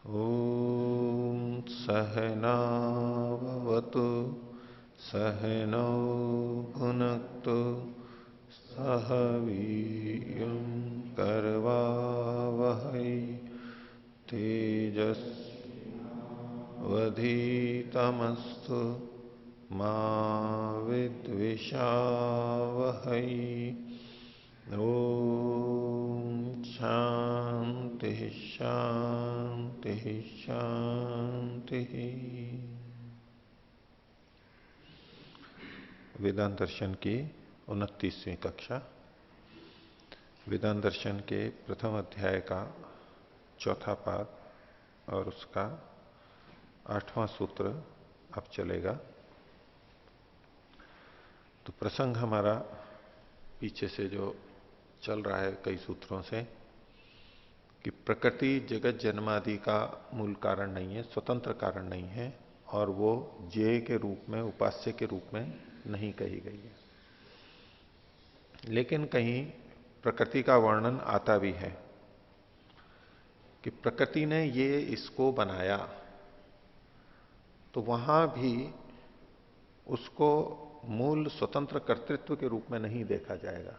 ॐ सहनावतु सहनौ भुनक्तु सह वीर्यं करवावहै तेजस्वधीतमस्तु मा विद्विषावहै। ओम शांति शांति शांति। वेदांत दर्शन की 29वीं कक्षा, वेदांत दर्शन के प्रथम अध्याय का चौथा पाद और उसका 8वां सूत्र अब चलेगा। तो प्रसंग हमारा पीछे से जो चल रहा है कई सूत्रों से कि प्रकृति जगत जन्मादि का मूल कारण नहीं है, स्वतंत्र कारण नहीं है, और वो ज्ञेय के रूप में, उपास्य के रूप में नहीं कही गई है। लेकिन कहीं प्रकृति का वर्णन आता भी है कि प्रकृति ने ये इसको बनाया, तो वहां भी उसको मूल स्वतंत्र कर्तृत्व के रूप में नहीं देखा जाएगा।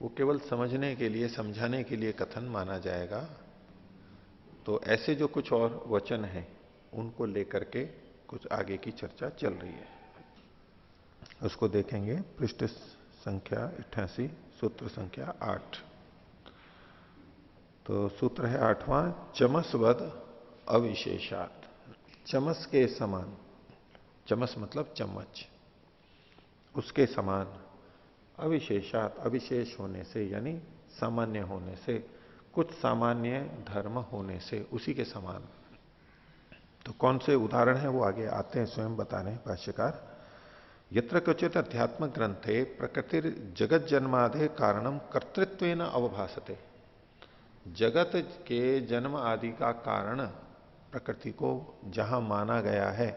वो केवल समझने के लिए, समझाने के लिए कथन माना जाएगा। तो ऐसे जो कुछ और वचन हैं उनको लेकर के कुछ आगे की चर्चा चल रही है, उसको देखेंगे। पृष्ठ संख्या 88, सूत्र संख्या 8। तो सूत्र है 8वां, चमसवद अविशेषात। चमस के समान, चमस मतलब चम्मच, उसके समान, अविशेषात, अविशेष होने से यानी सामान्य होने से, कुछ सामान्य धर्म होने से, उसी के समान। तो कौन से उदाहरण है वो आगे आते हैं, स्वयं बता रहे हैं भाष्यकार। यत्र क्वचित अध्यात्म ग्रंथे प्रकृति जगत जन्मादे कारणम कर्तृत्वेन अवभासते। जगत के जन्म आदि का कारण प्रकृति को जहां माना गया है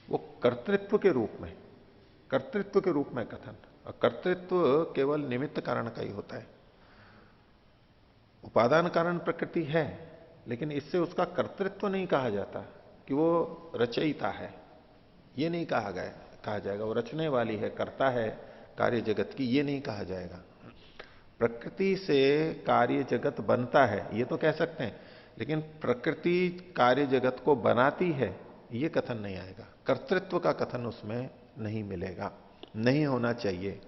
वो कर्तृत्व के रूप में, कर्तृत्व के रूप में कथन। और कर्तृत्व केवल निमित्त कारण का ही होता है। उपादान कारण प्रकृति है, लेकिन इससे उसका कर्तृत्व नहीं कहा जाता कि वो रचयिता है, ये नहीं कहा जाएगा वो रचने वाली है, कर्ता है कार्य जगत की, ये नहीं कहा जाएगा। प्रकृति से कार्य जगत बनता है ये तो कह सकते हैं, लेकिन प्रकृति कार्य जगत को बनाती है ये कथन नहीं आएगा। कर्तृत्व का कथन उसमें नहीं मिलेगा, नहीं होना चाहिए।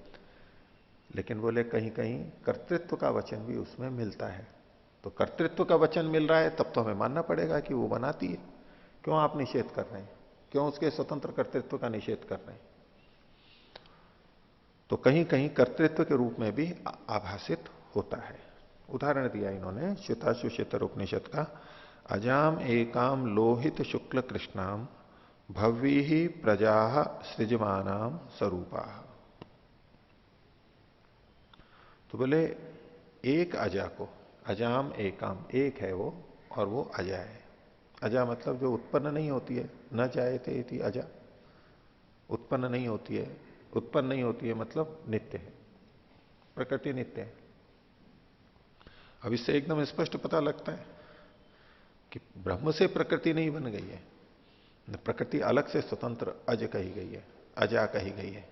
लेकिन बोले कहीं कहीं कर्तृत्व का वचन भी उसमें मिलता है। तो कर्तृत्व का वचन मिल रहा है तब तो हमें मानना पड़ेगा कि वो बनाती है। क्यों आप निषेध कर रहे हैं, क्यों उसके स्वतंत्र कर्तृत्व का निषेध कर रहे हैं? तो कहीं कहीं कर्तृत्व के रूप में भी आभासित होता है। उदाहरण दिया इन्होंने श्वेताश्वेतर उपनिषद का, अजाम एकाम लोहित शुक्ल कृष्णाम भव्वी ही प्रजा सृजमानाम स्वरूपा। तो बोले एक अजा को, अजाम एकाम, एक है वो और वो अजा है। अजा मतलब जो उत्पन्न नहीं होती है, न जायते इति अजा, उत्पन्न नहीं होती है। उत्पन्न नहीं होती है मतलब नित्य है, प्रकृति नित्य है। अब इससे एकदम स्पष्ट पता लगता है कि ब्रह्म से प्रकृति नहीं बन गई है, प्रकृति अलग से स्वतंत्र अज कही गई है, अजा कही गई है।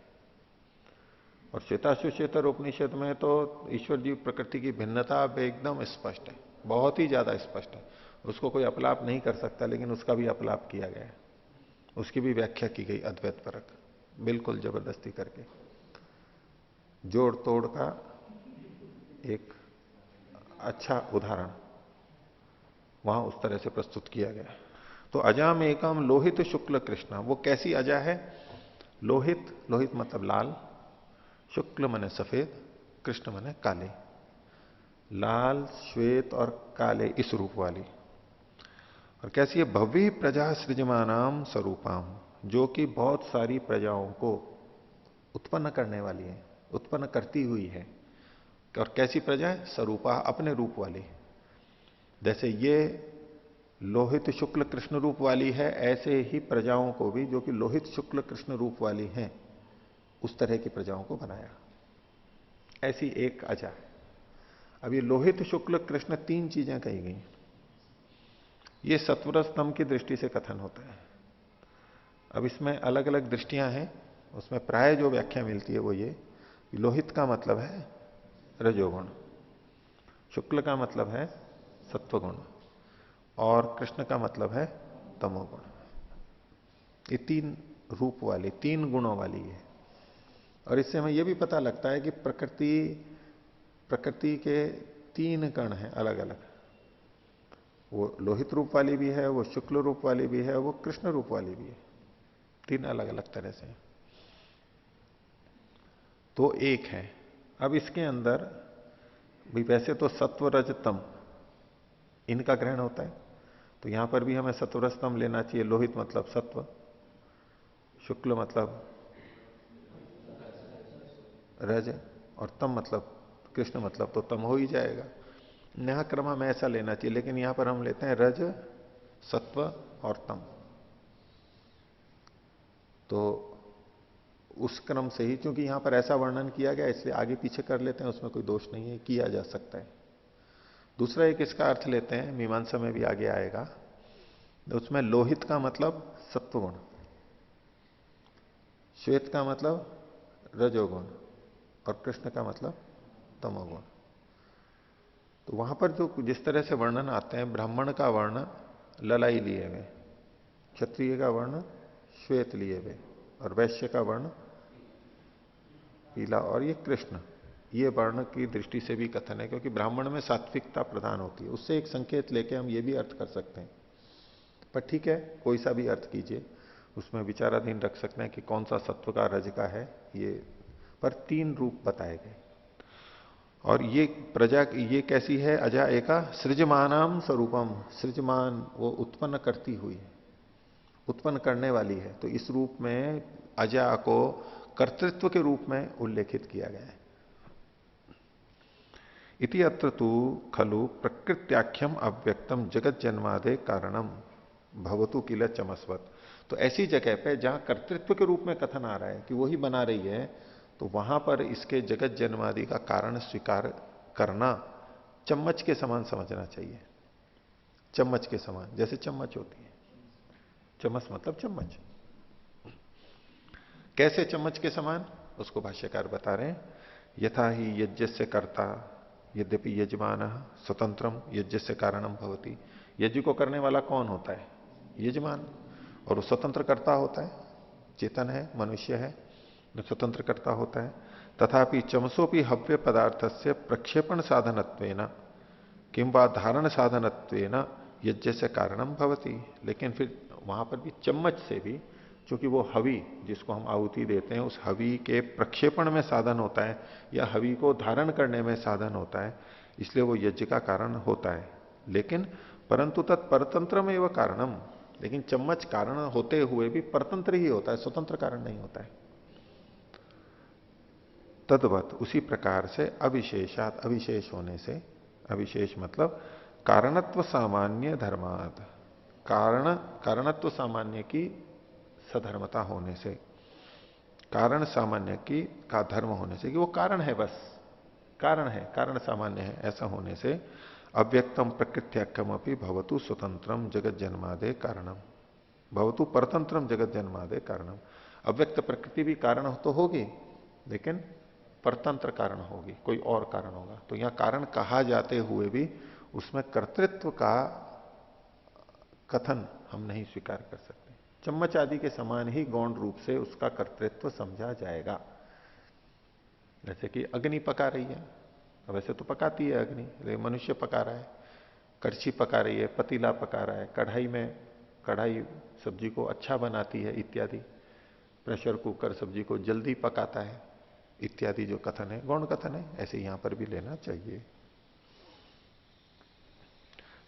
और श्वेताश्वेतर उपनिषद में तो ईश्वर जीव प्रकृति की भिन्नता अब एकदम स्पष्ट है, बहुत ही ज्यादा स्पष्ट है। उसको कोई अपलाप नहीं कर सकता, लेकिन उसका भी अपलाप किया गया है, उसकी भी व्याख्या की गई अद्वैत परक, बिल्कुल जबरदस्ती करके, जोड़ तोड़ का एक अच्छा उदाहरण वहां उस तरह से प्रस्तुत किया गया। तो अजा में एकम लोहित शुक्ल कृष्णा, वो कैसी अजा है? लोहित, लोहित मतलब लाल, शुक्ल मने सफेद, कृष्ण मने काले, लाल श्वेत और काले इस रूप वाली। और कैसी है? भव्य प्रजा सृजमानाम स्वरूपाम, जो कि बहुत सारी प्रजाओं को उत्पन्न करने वाली है, उत्पन्न करती हुई है। और कैसी प्रजा है? स्वरूपा, अपने रूप वाली। जैसे ये लोहित शुक्ल कृष्ण रूप वाली है, ऐसे ही प्रजाओं को भी जो कि लोहित शुक्ल कृष्ण रूप वाली हैं, उस तरह की प्रजाओं को बनाया। ऐसी एक अजा है। अब ये लोहित शुक्ल कृष्ण तीन चीजें कही गई। ये सत्वर स्तंभ की दृष्टि से कथन होता है। अब इसमें अलग अलग दृष्टियां हैं, उसमें प्राय जो व्याख्या मिलती है वो ये, लोहित का मतलब है रजोगुण, शुक्ल का मतलब है सत्वगुण, और कृष्ण का मतलब है तमोगुण। ये तीन रूप वाली, तीन गुणों वाली है। और इससे हमें यह भी पता लगता है कि प्रकृति प्रकृति के तीन कण हैं अलग अलग। वो लोहित रूप वाली भी है, वो शुक्ल रूप वाली भी है, वो कृष्ण रूप वाली भी है। तीन अलग अलग तरह से। तो एक है। अब इसके अंदर भी वैसे तो सत्व रज तम इनका ग्रहण होता है, तो यहां पर भी हमें सत्व रज तम लेना चाहिए। लोहित मतलब सत्व, शुक्ल मतलब रज, और तम मतलब कृष्ण मतलब तो तम हो ही जाएगा। यहां क्रम हमें ऐसा लेना चाहिए, लेकिन यहां पर हम लेते हैं रज, सत्व और तम। तो उस क्रम से ही, क्योंकि यहां पर ऐसा वर्णन किया गया इसलिए आगे पीछे कर लेते हैं, उसमें कोई दोष नहीं है, किया जा सकता है। दूसरा एक इसका अर्थ लेते हैं, मीमांसा में भी आगे आएगा, तो उसमें लोहित का मतलब सत्वगुण, श्वेत का मतलब रजोगुण, और कृष्ण का मतलब तमोगुण। तो वहां पर जो जिस तरह से वर्णन आते हैं, ब्राह्मण का वर्ण ललाई लिए हुए, क्षत्रिय का वर्ण श्वेत लिए हुए, और वैश्य का वर्ण पीला, और ये कृष्ण, ये वर्ण की दृष्टि से भी कथन है, क्योंकि ब्राह्मण में सात्विकता प्रधान होती है। उससे एक संकेत लेके हम ये भी अर्थ कर सकते हैं। पर ठीक है, कोई सा भी अर्थ कीजिए, उसमें विचाराधीन रख सकते हैं कि कौन सा सत्व का रज का है ये। पर तीन रूप बताए गए। और ये प्रजा ये कैसी है? अजा एका सृजमानाम स्वरूपम, सृजमान वो उत्पन्न करती हुई है, उत्पन्न करने वाली है। तो इस रूप में अजा को कर्तृत्व के रूप में उल्लेखित किया गया है। इति अत्र तु खलु प्रकृत्याख्यम अव्यक्तम जगत जन्मादे कारणम भवतु किल चमस्वत। तो ऐसी जगह पे जहां कर्तृत्व के रूप में कथन आ रहा है कि वही बना रही है, तो वहां पर इसके जगत जन्मादि का कारण स्वीकार करना चम्मच के समान समझना चाहिए। चम्मच के समान, जैसे चम्मच होती है, चम्मच मतलब चम्मच। कैसे चम्मच के समान? उसको भाष्यकार बता रहे हैं, यथा ही यज्ञ से कर्ता यद्यपि यजमान स्वतंत्रम यज्ञ से कारणम भवती। यज्ञ को करने वाला कौन होता है? यजमान। और वो स्वतंत्र कर्ता होता है, चेतन है, मनुष्य है, जो स्वतंत्र कर्ता होता है। तथापि चमसोपि हव्य पदार्थ से प्रक्षेपण साधनत्वेन किंवा धारण साधनत्वेन यज्ञ से कारणम भवती। लेकिन फिर वहां पर भी चम्मच से भी, क्योंकि वो हवि जिसको हम आहुति देते हैं, उस हवि के प्रक्षेपण में साधन होता है, या हवि को धारण करने में साधन होता है, इसलिए वो यज्ञ का कारण होता है। लेकिन परंतु तत्परतंत्र में वह कारणम, लेकिन चम्मच कारण होते हुए भी परतंत्र ही होता है, स्वतंत्र कारण नहीं होता है। तद्वत उसी प्रकार से अविशेषात, अविशेष होने से, अविशेष मतलब कारणत्व सामान्य धर्मात, कारण कारणत्व सामान्य की सधर्मता होने से, कारण सामान्य की का धर्म होने से, कि वो कारण है, बस कारण है, कारण सामान्य है, ऐसा होने से अव्यक्तम प्रकृत्याख्यम अपनी भवतु स्वतंत्रम जगत जन्मादे कारणम भवतु परतंत्रम जगत जन्मादे कारणम। अव्यक्त प्रकृति भी कारण तो होगी, लेकिन परतंत्र कारण होगी, कोई और कारण होगा। तो यहां कारण कहा जाते हुए भी उसमें कर्तृत्व का कथन हम नहीं स्वीकार कर सकते। चम्मच आदि के समान ही गौण रूप से उसका कर्तृत्व समझा जाएगा। जैसे कि अग्नि पका रही है, वैसे तो पकाती है अग्नि, लेकिन मनुष्य पका रहा है, कड़छी पका रही है, पतीला पका रहा है, कढ़ाई में, कढ़ाई सब्जी को अच्छा बनाती है इत्यादि, प्रेशर कुकर सब्जी को जल्दी पकाता है इत्यादि जो कथन है गौण कथन है, ऐसे यहां पर भी लेना चाहिए।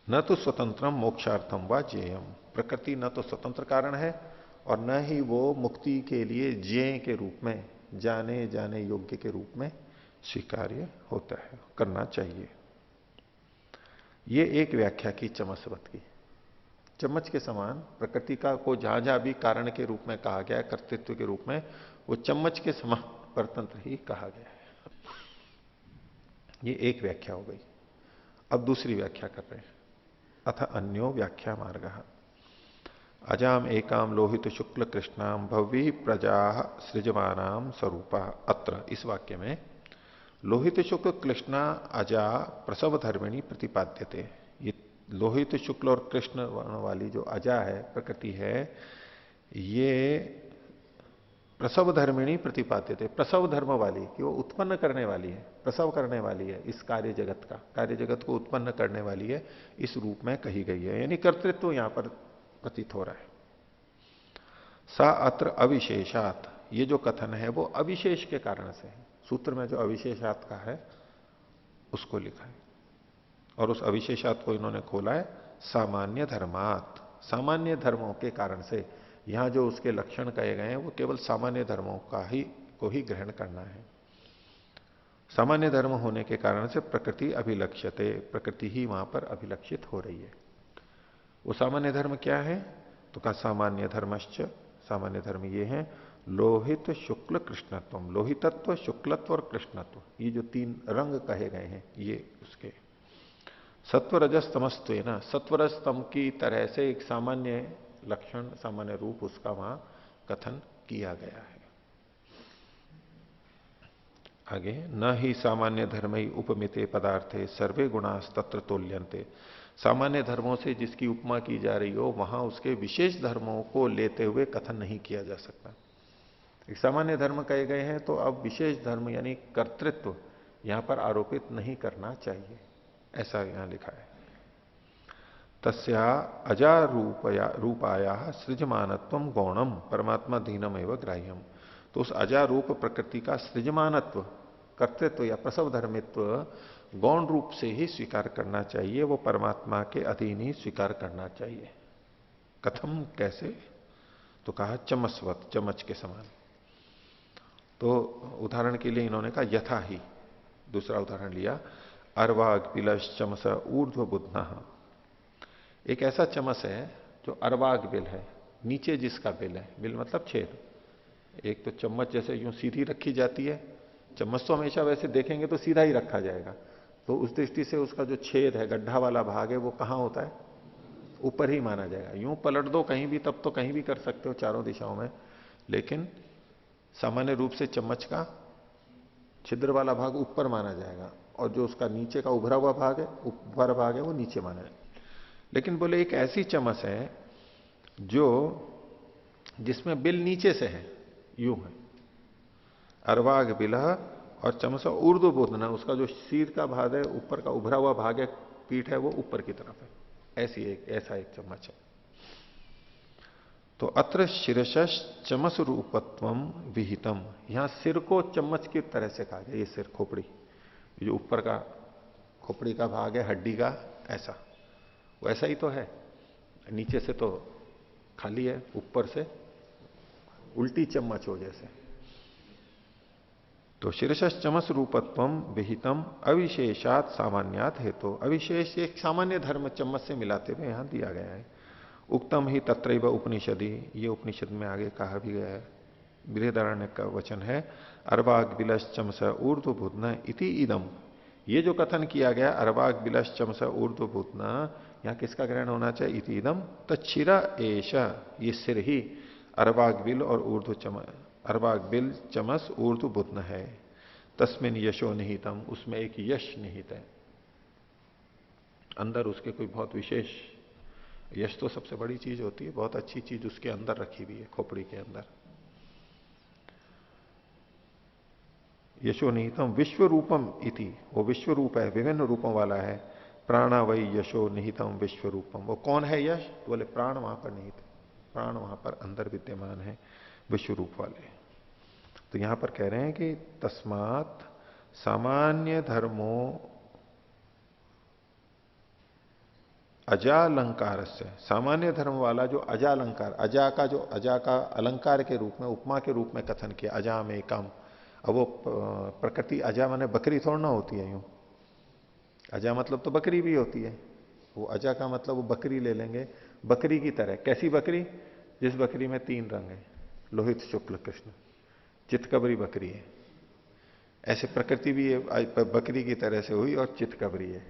न तो स्वतंत्रम मोक्षार्थम व जेयम, प्रकृति न तो स्वतंत्र कारण है और न ही वो मुक्ति के लिए जेय के रूप में, जाने जाने योग्य के रूप में स्वीकार्य होता है, करना चाहिए। ये एक व्याख्या की चमस्वत की। चम्मच के समान प्रकृति का को जहां जहां भी कारण के रूप में कहा गया है, कर्तृत्व के रूप में, वो चम्मच के समान परतंत्र ही कहा गया है। ये एक व्याख्या हो गई। अब दूसरी व्याख्या कर रहे हैं। अथ अन्यो व्याख्या मार्ग। अजाम एकाम लोहित शुक्ल कृष्णाम भव्य प्रजा सृजमानाम स्वरूपा। अत्र इस वाक्य में लोहित शुक्ल कृष्णा अजा प्रसव धर्मिणी प्रतिपाद्यते। ये लोहित शुक्ल और कृष्ण वर्ण वाली जो अजा है, प्रकृति है, ये प्रसव धर्मिणी प्रतिपाद्यते, प्रसव धर्म वाली, कि वो उत्पन्न करने वाली है, प्रसव करने वाली है, इस कार्य जगत का, कार्य जगत को उत्पन्न करने वाली है, इस रूप में कही गई है। यानी कर्तृत्व यहां पर प्रतीत हो रहा है। सा अत्र अविशेषात, ये जो कथन है वो अविशेष के कारण से है। सूत्र में जो अविशेषात का है उसको लिखा है, और उस अविशेषात को इन्होंने खोला है सामान्य धर्मात, सामान्य धर्मों के कारण से। यहां जो उसके लक्षण कहे गए हैं वो केवल सामान्य धर्मों का ही को ही ग्रहण करना है। सामान्य धर्म होने के कारण से प्रकृति अभिलक्ष्यते, प्रकृति ही वहां पर अभिलक्षित हो रही है। वो सामान्य धर्म क्या है? तो कहा सामान्य धर्मश्च, सामान्य धर्म ये है लोहित शुक्ल कृष्णत्व, लोहितत्व, शुक्लत्व और कृष्णत्व, ये जो तीन रंग कहे गए हैं ये उसके सत्वरजस तमस्त्व ना, सत्वरज तम की तरह से एक सामान्य लक्षण, सामान्य रूप उसका वहां कथन किया गया है। आगे न ही सामान्य धर्म ही उपमिते पदार्थे सर्वे गुणास तत्र तोल्यंते, सामान्य धर्मों से जिसकी उपमा की जा रही हो वहां उसके विशेष धर्मों को लेते हुए कथन नहीं किया जा सकता। एक सामान्य धर्म कहे गए हैं तो अब विशेष धर्म यानी कर्तृत्व यहां पर आरोपित नहीं करना चाहिए, ऐसा यहां लिखा है। तस्या अजा रूपाया सृजमानत्व गौणम परमात्मा धीनम एवं ग्राह्यम, तो उस अजा रूप प्रकृति का सृजमानत्व, कर्तृत्व या प्रसव धर्मित्व गौण रूप से ही स्वीकार करना चाहिए, वो परमात्मा के अधीन ही स्वीकार करना चाहिए। कथम, कैसे? तो कहा चमस्वत, चमच के समान। तो उदाहरण के लिए इन्होंने कहा यथा ही, दूसरा उदाहरण लिया, अर्वाग पिलश चमस ऊर्ध्व बुद्ध। एक ऐसा चमस है जो अर्वाग बिल है, नीचे जिसका बिल है, बिल मतलब छेद। एक तो चम्मच जैसे यूं सीधी रखी जाती है, चम्मच तो हमेशा वैसे देखेंगे तो सीधा ही रखा जाएगा, तो उस दृष्टि से उसका जो छेद है, गड्ढा वाला भाग है, वो कहां होता है? ऊपर ही माना जाएगा। यूं पलट दो कहीं भी तब तो कहीं भी कर सकते हो चारों दिशाओं में, लेकिन सामान्य रूप से चम्मच का छिद्र वाला भाग ऊपर माना जाएगा, और जो उसका नीचे का उभरा हुआ भाग है, ऊपर भाग है, वो नीचे माना जाएगा। लेकिन बोले एक ऐसी चम्मच है जो जिसमें बिल नीचे से है, यूं है, अर्वाग बिलह, और चमसा ऊर्ध्व बोधना, उसका जो शीर का भाग है, ऊपर का उभरा हुआ भाग है, पीठ है, वो ऊपर की तरफ है। ऐसी एक, ऐसा एक चम्मच है। तो अत्र शिरशश चमस रूपत्व विहितम, यहां सिर को चम्मच की तरह से कहा गया। ये सिर, खोपड़ी, ये जो ऊपर का खोपड़ी का भाग है, हड्डी का, ऐसा वैसा ही तो है। नीचे से तो खाली है, ऊपर से उल्टी चम्मच हो जैसे। तो शीर्षस चमस रूपत्व विहितम अविशेषात सामान्यात हेतु, अविशेष एक सामान्य धर्म चम्मच से मिलाते हुए यहां दिया गया है। उक्तम ही तत्रैव उपनिषदि, ये उपनिषद में आगे कहा भी गया है, बृहदारण्य का वचन है, अर्वाग बिलस चमस ऊर्ध्व भूतना इति इदम, ये जो कथन किया गया अर्वाग बिलस चमस ऊर्ध्व भूतना, यहां किसका ग्रहण होना चाहिए? इति इदम तच्छिरा एशा, ये सिर ही अर्वाग बिल और ऊर्ध्व चमस, अर्वाग बिल चमस ऊर्ध्व बुद्ध है। तस्मिन यशो निहितम, उसमें एक यश निहित है, अंदर उसके कोई बहुत विशेष, यश तो सबसे बड़ी चीज होती है, बहुत अच्छी चीज उसके अंदर रखी हुई है, खोपड़ी के अंदर। यशो निहितम विश्व रूपम इति, वो विश्व रूप है, विभिन्न रूपों वाला है। प्राणा वही यशो निहितम विश्व रूपम, वो कौन है यश? बोले प्राण वहां पर निहित, प्राण वहां पर अंदर विद्यमान है विश्व रूप वाले। तो यहां पर कह रहे हैं कि तस्मात सामान्य धर्मों अजालंकार से, सामान्य धर्म वाला जो अजालंकार, अजा का जो, अजा का अलंकार के रूप में, उपमा के रूप में कथन किया, अजा में काम। अब वो प्रकृति अजा माने बकरी थोड़ा ना होती है यूं, अजा मतलब तो बकरी भी होती है, वो अजा का मतलब वो बकरी ले लेंगे, बकरी की तरह। कैसी बकरी? जिस बकरी में तीन रंग है, लोहित शुक्ल कृष्ण, चितकबरी बकरी है। ऐसे प्रकृति भी बकरी की तरह से हुई और चितकबरी है।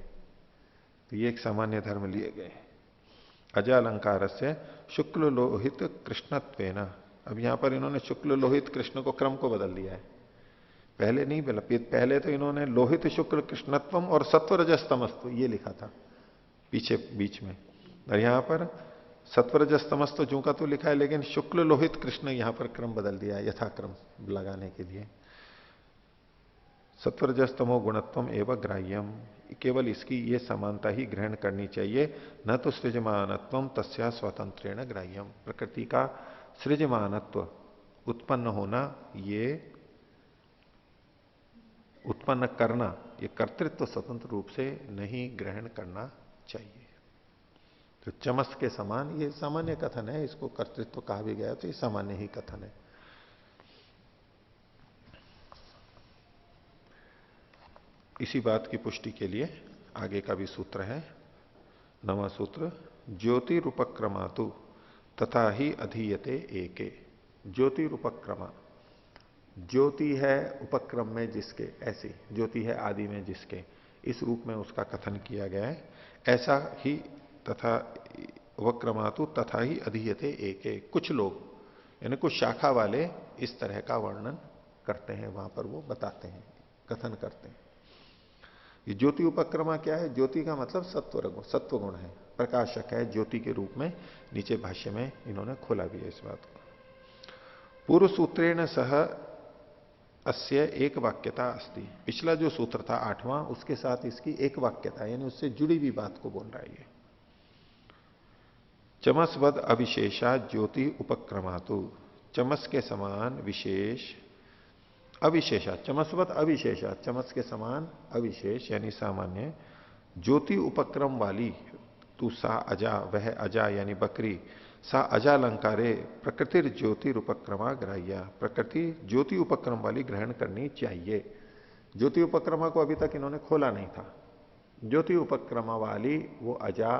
तो ये एक सामान्य धर्म लिए गए। अजा अलंकार से शुक्ल लोहित कृष्णत्वेन। अब यहां पर इन्होंने शुक्ल लोहित कृष्ण को क्रम को बदल दिया है। पहले नहीं बोला, पहले तो इन्होंने लोहित शुक्ल कृष्णत्वम और सत्वरजस्तमस्तु ये लिखा था पीछे बीच में, और यहां पर सत्वरजस्तमस्तु जू का तो लिखा है, लेकिन शुक्ल लोहित कृष्ण यहां पर क्रम बदल दिया है यथाक्रम लगाने के लिए। सत्वरजस्तमो गुणत्वम एवं ग्राह्यम, केवल इसकी ये समानता ही ग्रहण करनी चाहिए, न तो सृजमानत्वम तस्या स्वतंत्रेण ग्राह्यम। प्रकृति का सृजमानत्व उत्पन्न होना, ये उत्पन्न करना, ये कर्तृत्व स्वतंत्र रूप से नहीं ग्रहण करना चाहिए। तो चमस के समान, ये सामान्य कथन है, इसको कर्तृत्व कहा भी गया तो ये सामान्य ही कथन है। इसी बात की पुष्टि के लिए आगे का भी सूत्र है, नवा सूत्र, ज्योतिरुपक्रमातु तथा ही अधीयते एके। ज्योतिरुपक्रमा, ज्योति है उपक्रम में जिसके, ऐसी ज्योति है आदि में जिसके, इस रूप में उसका कथन किया गया है। ऐसा ही तथा वक्रमातु तथा ही अधीयते एके। कुछ लोग यानी कुछ शाखा वाले इस तरह का वर्णन करते हैं, वहां पर वो बताते हैं, कथन करते हैं। ये ज्योति उपक्रमा क्या है? ज्योति का मतलब सत्व गुण है, प्रकाशक है ज्योति के रूप में। नीचे भाष्य में इन्होंने खोला भी है इस बात को। पूर्व सूत्रेण सह अस्य एक वाक्यता अस्ति। पिछला जो सूत्र था 8वां, उसके साथ इसकी एक वाक्यता, यानी उससे जुड़ी हुई बात को बोल रहा है ये। चमसवद अविशेषा ज्योति उपक्रमातु, चमस के समान विशेष, अविशेषा चमसवत अविशेषा, चमस के समान अविशेष यानी सामान्य, ज्योति उपक्रम वाली, तू सा अजा, वह अजा यानी बकरी, सा अजालंकारे प्रकृति ज्योति उपक्रमा ग्राह्या, प्रकृति ज्योति उपक्रम वाली ग्रहण करनी चाहिए। ज्योति उपक्रमा को अभी तक इन्होंने खोला नहीं था। ज्योति उपक्रमा वाली वो अजा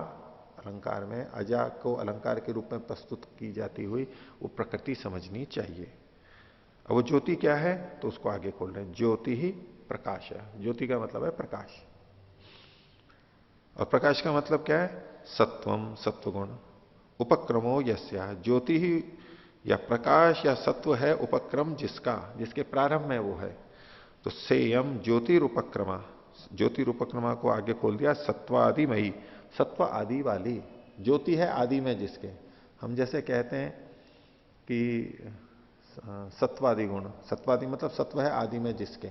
अलंकार में, अजा को अलंकार के रूप में प्रस्तुत की जाती हुई वो प्रकृति समझनी चाहिए। अब वो ज्योति क्या है तो उसको आगे खोल रहे हैं, ज्योति ही प्रकाश है। ज्योति का मतलब है प्रकाश, और प्रकाश का मतलब क्या है? सत्वम, सत्वगुण। उपक्रमो यस्या, ज्योति ही या प्रकाश या सत्व है उपक्रम जिसका, जिसके प्रारंभ में वो है। तो सेयम ज्योतिरुपक्रमा, ज्योतिरुपक्रमा को आगे खोल दिया सत्वादिमयी, सत्व आदि वाली ज्योति है आदि में जिसके। हम जैसे कहते हैं कि सत्वादि गुण, सत्वादि मतलब सत्व है आदि में जिसके।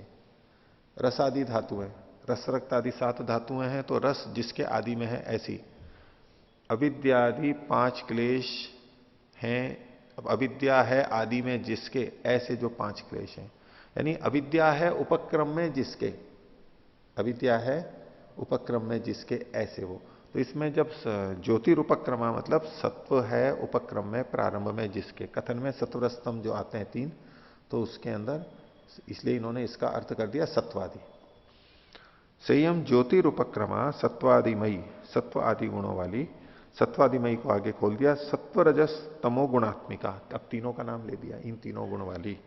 रसादि धातु है, रस रक्त आदि 7 धातुएं हैं, तो रस जिसके आदि में है ऐसी। अविद्यादि 5 क्लेश हैं, अब अविद्या है आदि में जिसके, ऐसे जो 5 क्लेश हैं, यानी अविद्या है उपक्रम में जिसके, अविद्या है उपक्रम में जिसके, ऐसे वो। तो इसमें जब ज्योतिरुपक्रमा मतलब सत्व है उपक्रम में प्रारंभ में जिसके, कथन में सत्वरस्तम जो आते हैं 3, तो उसके अंदर इसलिए इन्होंने इसका अर्थ कर दिया सत्वादि। संयम ज्योतिरुपक्रमा सत्वादिमयी, सत्व आदि गुणों वाली, सत्वादिमयी को आगे खोल दिया सत्व रजस तमो गुणात्मिका, अब तीनों का नाम ले दिया, इन तीनों गुण वाली।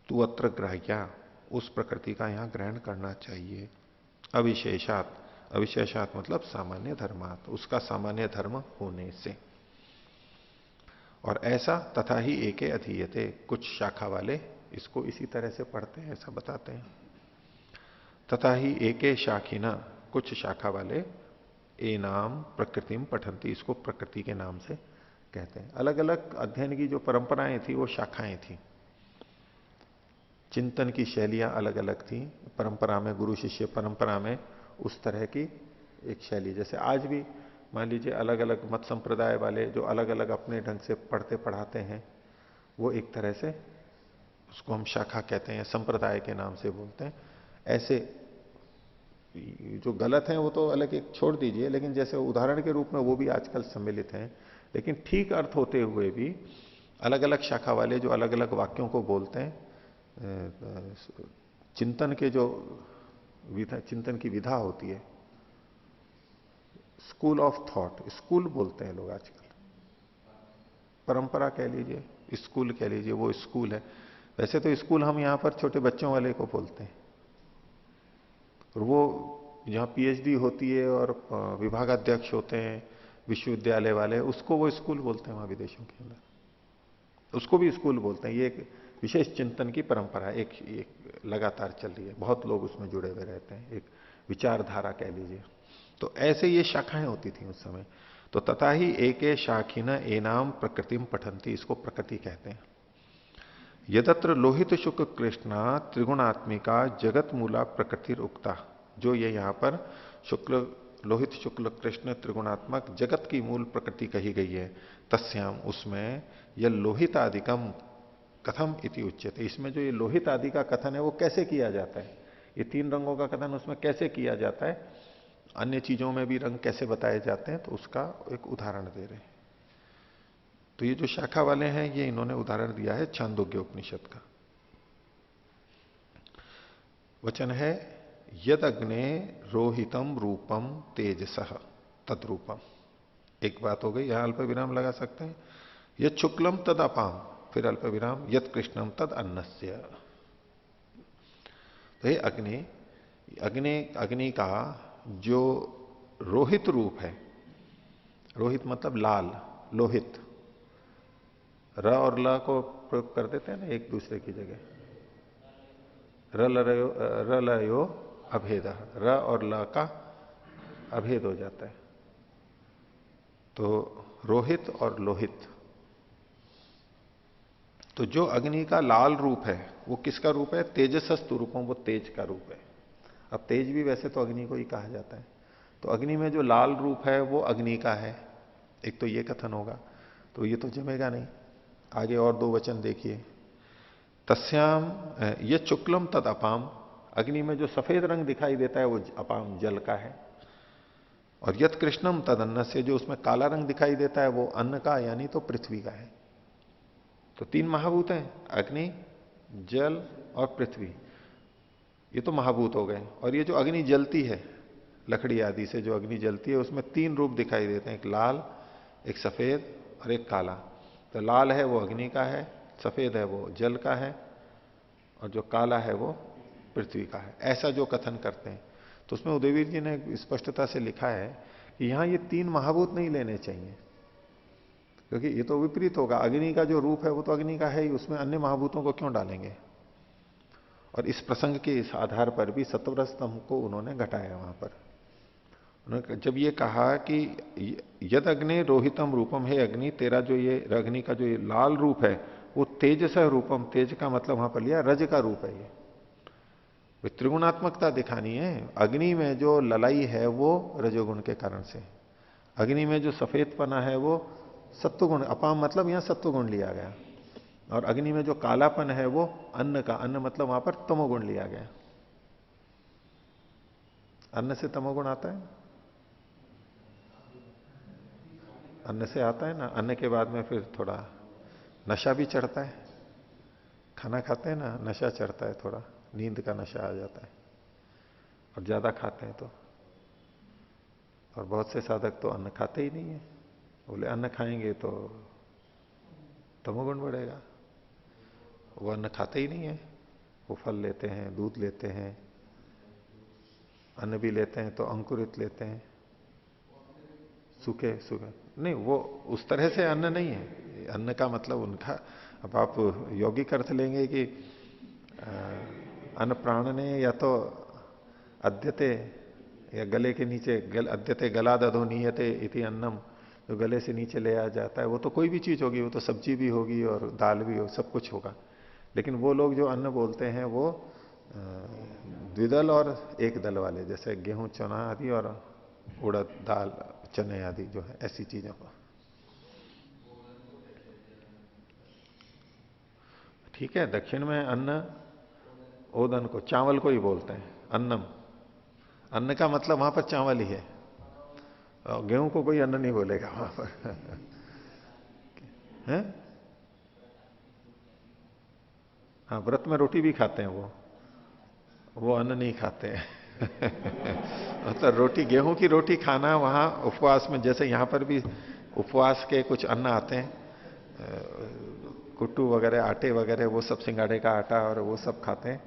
तू अत्र ग्राह्या, उस प्रकृति का यहां ग्रहण करना चाहिए। अविशेषात, अविशेषात मतलब सामान्य धर्मात, उसका सामान्य धर्म होने से। और ऐसा तथा ही एके अधीयते, कुछ शाखा वाले इसको इसी तरह से पढ़ते हैं, ऐसा बताते हैं। तथा ही एके शाखिना, कुछ शाखा वाले ए नाम प्रकृतिम पठंती, इसको प्रकृति के नाम से कहते हैं। अलग अलग अध्ययन की जो परंपराएं थी वो शाखाएं थी, चिंतन की शैलियां अलग अलग थी परंपरा में, गुरु शिष्य परंपरा में उस तरह की एक शैली। जैसे आज भी मान लीजिए अलग अलग मत संप्रदाय वाले जो अलग अलग अपने ढंग से पढ़ते पढ़ाते हैं, वो एक तरह से उसको हम शाखा कहते हैं, संप्रदाय के नाम से बोलते हैं। ऐसे जो गलत हैं वो तो अलग एक छोड़ दीजिए, लेकिन जैसे उदाहरण के रूप में वो भी आजकल सम्मिलित हैं, लेकिन ठीक अर्थ होते हुए भी अलग अलग शाखा वाले जो अलग अलग वाक्यों को बोलते हैं, चिंतन के जो विधा, चिंतन की विधा होती है, स्कूल ऑफ थॉट, स्कूल बोलते हैं लोग आजकल, परंपरा कह लीजिए, स्कूल कह लीजिए, वो स्कूल है। वैसे तो स्कूल हम यहां पर छोटे बच्चों वाले को बोलते हैं, और वो जहां पीएचडी होती है और विभागाध्यक्ष होते हैं विश्वविद्यालय वाले, उसको वो स्कूल बोलते हैं वहां विदेशों के अंदर, उसको भी स्कूल बोलते हैं। ये एक विशेष चिंतन की परंपरा एक लगातार चल रही है, बहुत लोग उसमें जुड़े हुए रहते हैं, एक विचारधारा कह लीजिए। तो ऐसे ये शाखाएं होती थी उस समय। तो तथा ही एके शाखिन एनाम प्रकृतिम पठंती, इसको प्रकृति कहते हैं। यदत्र लोहित शुक्ल कृष्णा त्रिगुणात्मिका जगत मूला प्रकृतिर उक्ता, जो ये यहां पर शुक्ल लोहित शुक्ल कृष्ण त्रिगुणात्मक जगत की मूल प्रकृति कही गई है, तस्याम उसमें यह लोहित आदिकम कथम इति उच्यते, इसमें जो ये लोहित आदि का कथन है वो कैसे किया जाता है, ये तीन रंगों का कथन उसमें कैसे किया जाता है, अन्य चीजों में भी रंग कैसे बताए जाते हैं, तो उसका एक उदाहरण दे रहे हैं। तो ये जो शाखा वाले हैं ये इन्होंने उदाहरण दिया है छांदोग्य उपनिषद का। वचन है यद अग्ने रोहितम रूपम तेजसः तद्रूपम। एक बात हो गई, यहां अल्प विराम लगा सकते हैं। यद शुक्लम तद अपाम, फिर अल्प विराम यद कृष्णम तद अन्नस्य। तो ये अग्नि, अग्नि अग्नि का जो रोहित रूप है, रोहित मतलब लाल, लोहित, र और ल को प्रयोग कर देते हैं ना एक दूसरे की जगह, र लयो अभेद, र और ल का अभेद हो जाता है। तो रोहित और लोहित, तो जो अग्नि का लाल रूप है वो किसका रूप है, तेजसस्तु रूपम, वो तेज का रूप है। अब तेज भी वैसे तो अग्नि को ही कहा जाता है। तो अग्नि में जो लाल रूप है वो अग्नि का है, एक तो ये कथन होगा, तो ये तो जमेगा नहीं। आगे और दो वचन देखिए, तस्याम ये शुक्लम तद अपाम, अग्नि में जो सफेद रंग दिखाई देता है वो अपाम जल का है। और यत कृष्णम तद अन्न से, जो उसमें काला रंग दिखाई देता है वो अन्न का यानी तो पृथ्वी का है। तो तीन महाभूत हैं, अग्नि, जल और पृथ्वी, ये तो महाभूत हो गए। और ये जो अग्नि जलती है लकड़ी आदि से, जो अग्नि जलती है उसमें तीन रूप दिखाई देते हैं, एक लाल, एक सफेद और एक काला। तो लाल है वो अग्नि का है, सफेद है वो जल का है, और जो काला है वो पृथ्वी का है, ऐसा जो कथन करते हैं। तो उसमें उदयवीर जी ने स्पष्टता से लिखा है कि यहां ये तीन महाभूत नहीं लेने चाहिए, क्योंकि ये तो विपरीत होगा। अग्नि का जो रूप है वो तो अग्नि का है ही, उसमें अन्य महाभूतों को क्यों डालेंगे। और इस प्रसंग के इस आधार पर भी सत्वर स्तंभ को उन्होंने घटाया वहां पर। उन्होंने जब ये कहा कि यद अग्नि रोहितम रूपम, है अग्नि तेरा जो ये अग्नि का जो ये लाल रूप है वो तेजस रूपम, तेज का मतलब वहां पर लिया रज का रूप है। ये त्रिगुणात्मकता दिखानी है। अग्नि में जो ललाई है वो रजोगुण के कारण से, अग्नि में जो सफेदपना है वो सत्वगुण, अपाम मतलब यहां सत्वगुण लिया गया। और अग्नि में जो कालापन है वो अन्न का, अन्न मतलब वहां पर तमोगुण लिया गया। अन्न से तमोगुण आता है, अन्न से आता है ना। अन्न के बाद में फिर थोड़ा नशा भी चढ़ता है, खाना खाते हैं ना नशा चढ़ता है, थोड़ा नींद का नशा आ जाता है, और ज्यादा खाते हैं तो। और बहुत से साधक तो अन्न खाते ही नहीं है, बोले अन्न खाएंगे तो तमोगुण बढ़ेगा। वो अन्न खाते ही नहीं है, वो फल लेते हैं, दूध लेते हैं, अन्न भी लेते हैं तो अंकुरित लेते हैं, सूखे सूखे नहीं, वो उस तरह से अन्न नहीं है। अन्न का मतलब उनका, अब आप यौगिक अर्थ लेंगे कि अन्न प्राण ने, या तो अद्यते, या गले के नीचे अद्यते गला दधो नीयते इति अन्नम, जो गले से नीचे ले आ जाता है, वो तो कोई भी चीज होगी, वो तो सब्जी भी होगी और दाल भी हो, सब कुछ होगा। लेकिन वो लोग जो अन्न बोलते हैं वो द्विदल और एक दल वाले, जैसे गेहूं चना आदि और उड़द दाल चने आदि जो है, ऐसी चीजों को। ठीक है, दक्षिण में अन्न ओदन को, चावल को ही बोलते हैं अन्नम। अन्न का मतलब वहां पर चावल ही है, गेहूं को कोई अन्न नहीं बोलेगा वहां पर है? हाँ, व्रत में रोटी भी खाते हैं वो अन्न नहीं खाते हैं मतलब रोटी, गेहूं की रोटी खाना वहां उपवास में, जैसे यहां पर भी उपवास के कुछ अन्न आते हैं, कुट्टू वगैरह, आटे वगैरह, वो सब, सिंगाड़े का आटा और वो सब खाते हैं,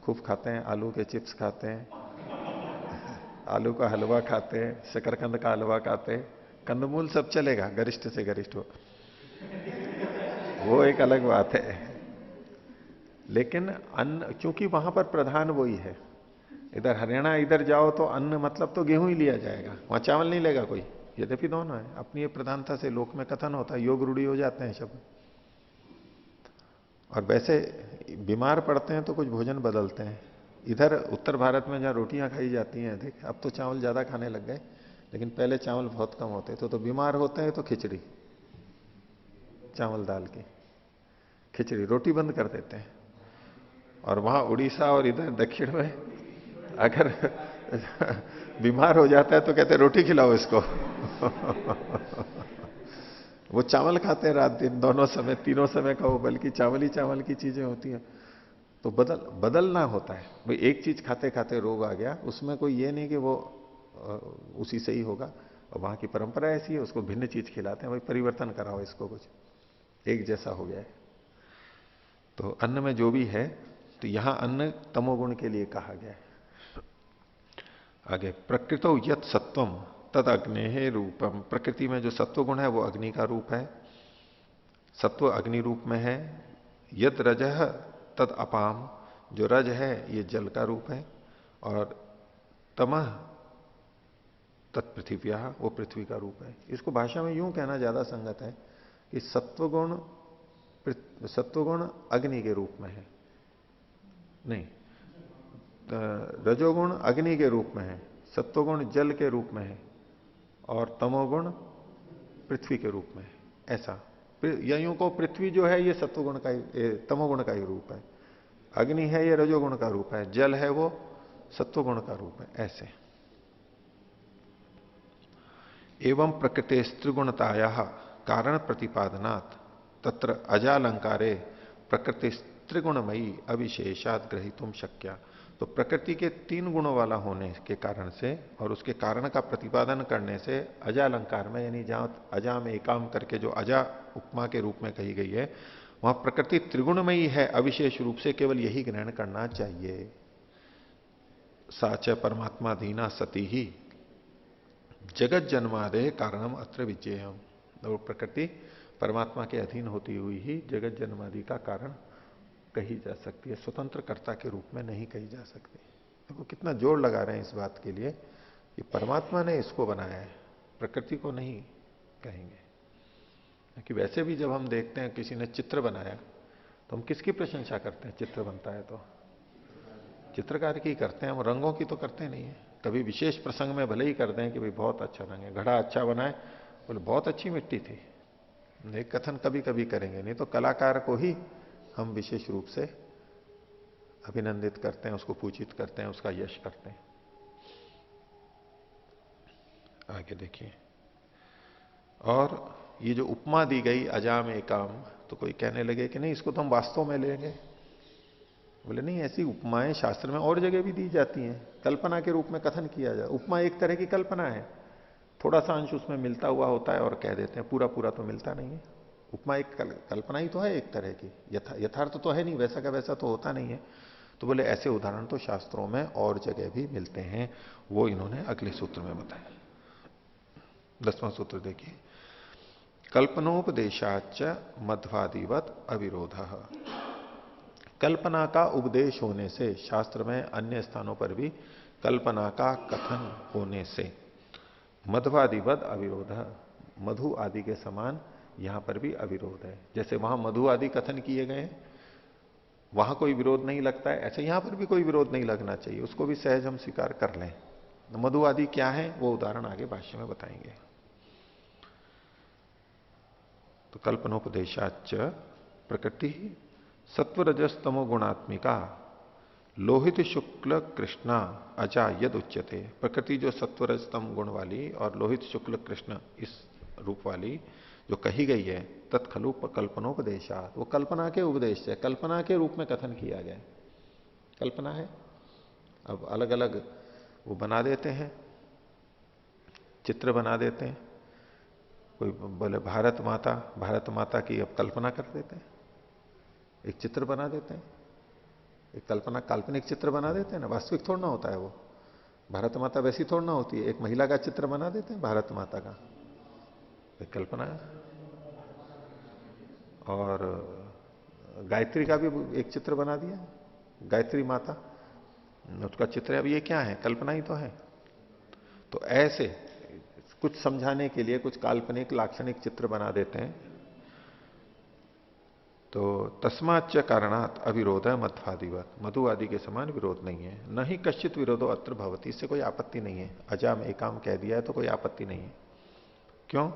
खूब खाते हैं। आलू के चिप्स खाते हैं, आलू का हलवा खाते हैं, शकरकंद का हलवा खाते हैं, कंदमूल सब चलेगा, गरिष्ठ से गरिष्ठ हो, वो एक अलग बात है। लेकिन अन्न, क्योंकि वहां पर प्रधान वही है। इधर हरियाणा इधर जाओ तो अन्न मतलब तो गेहूं ही लिया जाएगा, वहां चावल नहीं लेगा कोई। यद्यपि दोनों है, अपनी ये प्रधानता से लोक में कथन होता है, योग रूढ़ी हो जाते हैं शब्द। और वैसे बीमार पड़ते हैं तो कुछ भोजन बदलते हैं। इधर उत्तर भारत में जहां रोटियां खाई जाती हैं अधिक, अब तो चावल ज्यादा खाने लग गए, लेकिन पहले चावल बहुत कम होते तो बीमार होते हैं तो खिचड़ी, चावल दाल की खिचड़ी, रोटी बंद कर देते हैं। और वहां उड़ीसा और इधर दक्षिण में अगर बीमार हो जाता है तो कहते हैं रोटी खिलाओ इसको। वो चावल खाते हैं रात दिन, दोनों समय, तीनों समय का वो, बल्कि चावल ही चावल की चीजें होती हैं। तो बदलना होता है भाई। एक चीज खाते खाते रोग आ गया, उसमें कोई ये नहीं कि वो उसी से ही होगा। और वहां की परंपरा ऐसी है, उसको भिन्न चीज खिलाते हैं, भाई परिवर्तन कराओ इसको, कुछ एक जैसा हो गया है। तो अन्न में जो भी है, तो यहां अन्न तमोगुण के लिए कहा गया है। आगे, प्रकृतो यत सत्वम तद अग्नि रूपम, प्रकृति में जो सत्व गुण है वो अग्नि का रूप है, सत्व अग्नि रूप में है। यद रज तद अपाम, जो रज है ये जल का रूप है। और तमह तत्पृथिव्या, वो पृथ्वी का रूप है। इसको भाषा में यूं कहना ज्यादा संगत है कि सत्वगुण अग्नि के रूप में है, नहीं, रजोगुण अग्नि के रूप में है, सत्वगुण जल के रूप में है, और तमोगुण पृथ्वी के रूप में है, ऐसा। या यूं को पृथ्वी जो है ये सत्वगुण का ही, तमोगुण का ही रूप है। अग्नि है ये रजोगुण का रूप है, जल है वो सत्वगुण का रूप है, ऐसे। एवं प्रकृति त्रिगुणताया कारण प्रतिपादनात् तत्र अजालंकारे प्रकृति त्रिगुणमयी अविशेषात ग्रहीतुम शक्या। तो प्रकृति के तीन गुणों वाला होने के कारण से और उसके कारण का प्रतिपादन करने से अजालंकार में, यानी जहां अजा में एकाम करके जो अजा उपमा के रूप में कही गई है, वहां प्रकृति त्रिगुणमयी है अविशेष रूप से, केवल यही ग्रहण करना चाहिए। साच परमात्मा धीना सती ही जगत जन्मादे कारणम अत्र विजयम। और प्रकृति परमात्मा के अधीन होती हुई ही जगत जन्मादि का कारण कही जा सकती है, स्वतंत्र कर्ता के रूप में नहीं कही जा सकती। देखो कितना जोर लगा रहे हैं इस बात के लिए कि परमात्मा ने इसको बनाया है, प्रकृति को नहीं कहेंगे। कि वैसे भी जब हम देखते हैं किसी ने चित्र बनाया तो हम किसकी प्रशंसा करते हैं? चित्र बनता है तो चित्रकार की करते हैं, हम रंगों की तो करते नहीं है। कभी विशेष प्रसंग में भले ही कर दें कि भाई बहुत अच्छा रंग है, घड़ा अच्छा बनाए, बोले बहुत अच्छी मिट्टी थी, एक कथन कभी कभी करेंगे, नहीं तो कलाकार को ही हम विशेष रूप से अभिनंदित करते हैं, उसको पूजित करते हैं, उसका यश करते हैं। आगे देखिए, और ये जो उपमा दी गई अजाम एकाम, तो कोई कहने लगे कि नहीं इसको तो हम वास्तव में लेंगे। बोले नहीं, ऐसी उपमाएं शास्त्र में और जगह भी दी जाती हैं, कल्पना के रूप में कथन किया जाए। उपमा एक तरह की कल्पना है, थोड़ा सा अंश उसमें मिलता हुआ होता है और कह देते हैं, पूरा पूरा तो मिलता नहीं है। उपमा एक कल्पना ही तो है एक तरह की, यथार्थ तो है नहीं, वैसा का वैसा तो होता नहीं है। तो बोले ऐसे उदाहरण तो शास्त्रों में और जगह भी मिलते हैं, वो इन्होंने अगले सूत्र में बताया। 10वां सूत्र देखिए, कल्पनोपदेशाच मध्वादिवत अविरोध। कल्पना का उपदेश होने से, शास्त्र में अन्य स्थानों पर भी कल्पना का कथन होने से मध्वादिवत अविरोध, मधु आदि के समान यहां पर भी अविरोध है। जैसे वहां मधु आदि कथन किए गए, वहां कोई विरोध नहीं लगता है, ऐसे यहां पर भी कोई विरोध नहीं लगना चाहिए, उसको भी सहज हम स्वीकार कर लें। मधु आदि क्या है वो उदाहरण आगे भाष्य में बताएंगे। तो कल्पनोपदेशाच प्रकृति सत्वरजस्तमो गुणात्मिका लोहित शुक्ल कृष्णा अजा यद उच्यते। प्रकृति जो सत्वरजतम गुण वाली और लोहित शुक्ल कृष्ण इस रूप वाली जो कही गई है, तत्खलु कल्पनोपदेशा, वो कल्पना के उपदेश से, कल्पना के रूप में कथन किया गया। कल्पना है, अब अलग अलग वो बना देते हैं, चित्र बना देते हैं। कोई बोले भारत माता की अब कल्पना कर देते हैं, एक चित्र बना देते हैं, एक कल्पना काल्पनिक चित्र बना देते हैं ना, वास्तविक थोड़ा ना होता है वो। भारत माता वैसी थोड़ा ना होती है, एक महिला का चित्र बना देते हैं भारत माता का, कल्पना। और गायत्री का भी एक चित्र बना दिया, गायत्री माता, उसका चित्र है। अब ये क्या है? कल्पना ही तो है। तो ऐसे कुछ समझाने के लिए कुछ काल्पनिक लाक्षणिक चित्र बना देते हैं। तो तस्माच्च कारणात अविरोध है मध्वादिवत, मधु आदि के समान विरोध नहीं है। न ही कश्चित विरोधो अत्र भवती, इससे कोई आपत्ति नहीं है। अजा में एक काम कह दिया है तो कोई आपत्ति नहीं है। क्यों?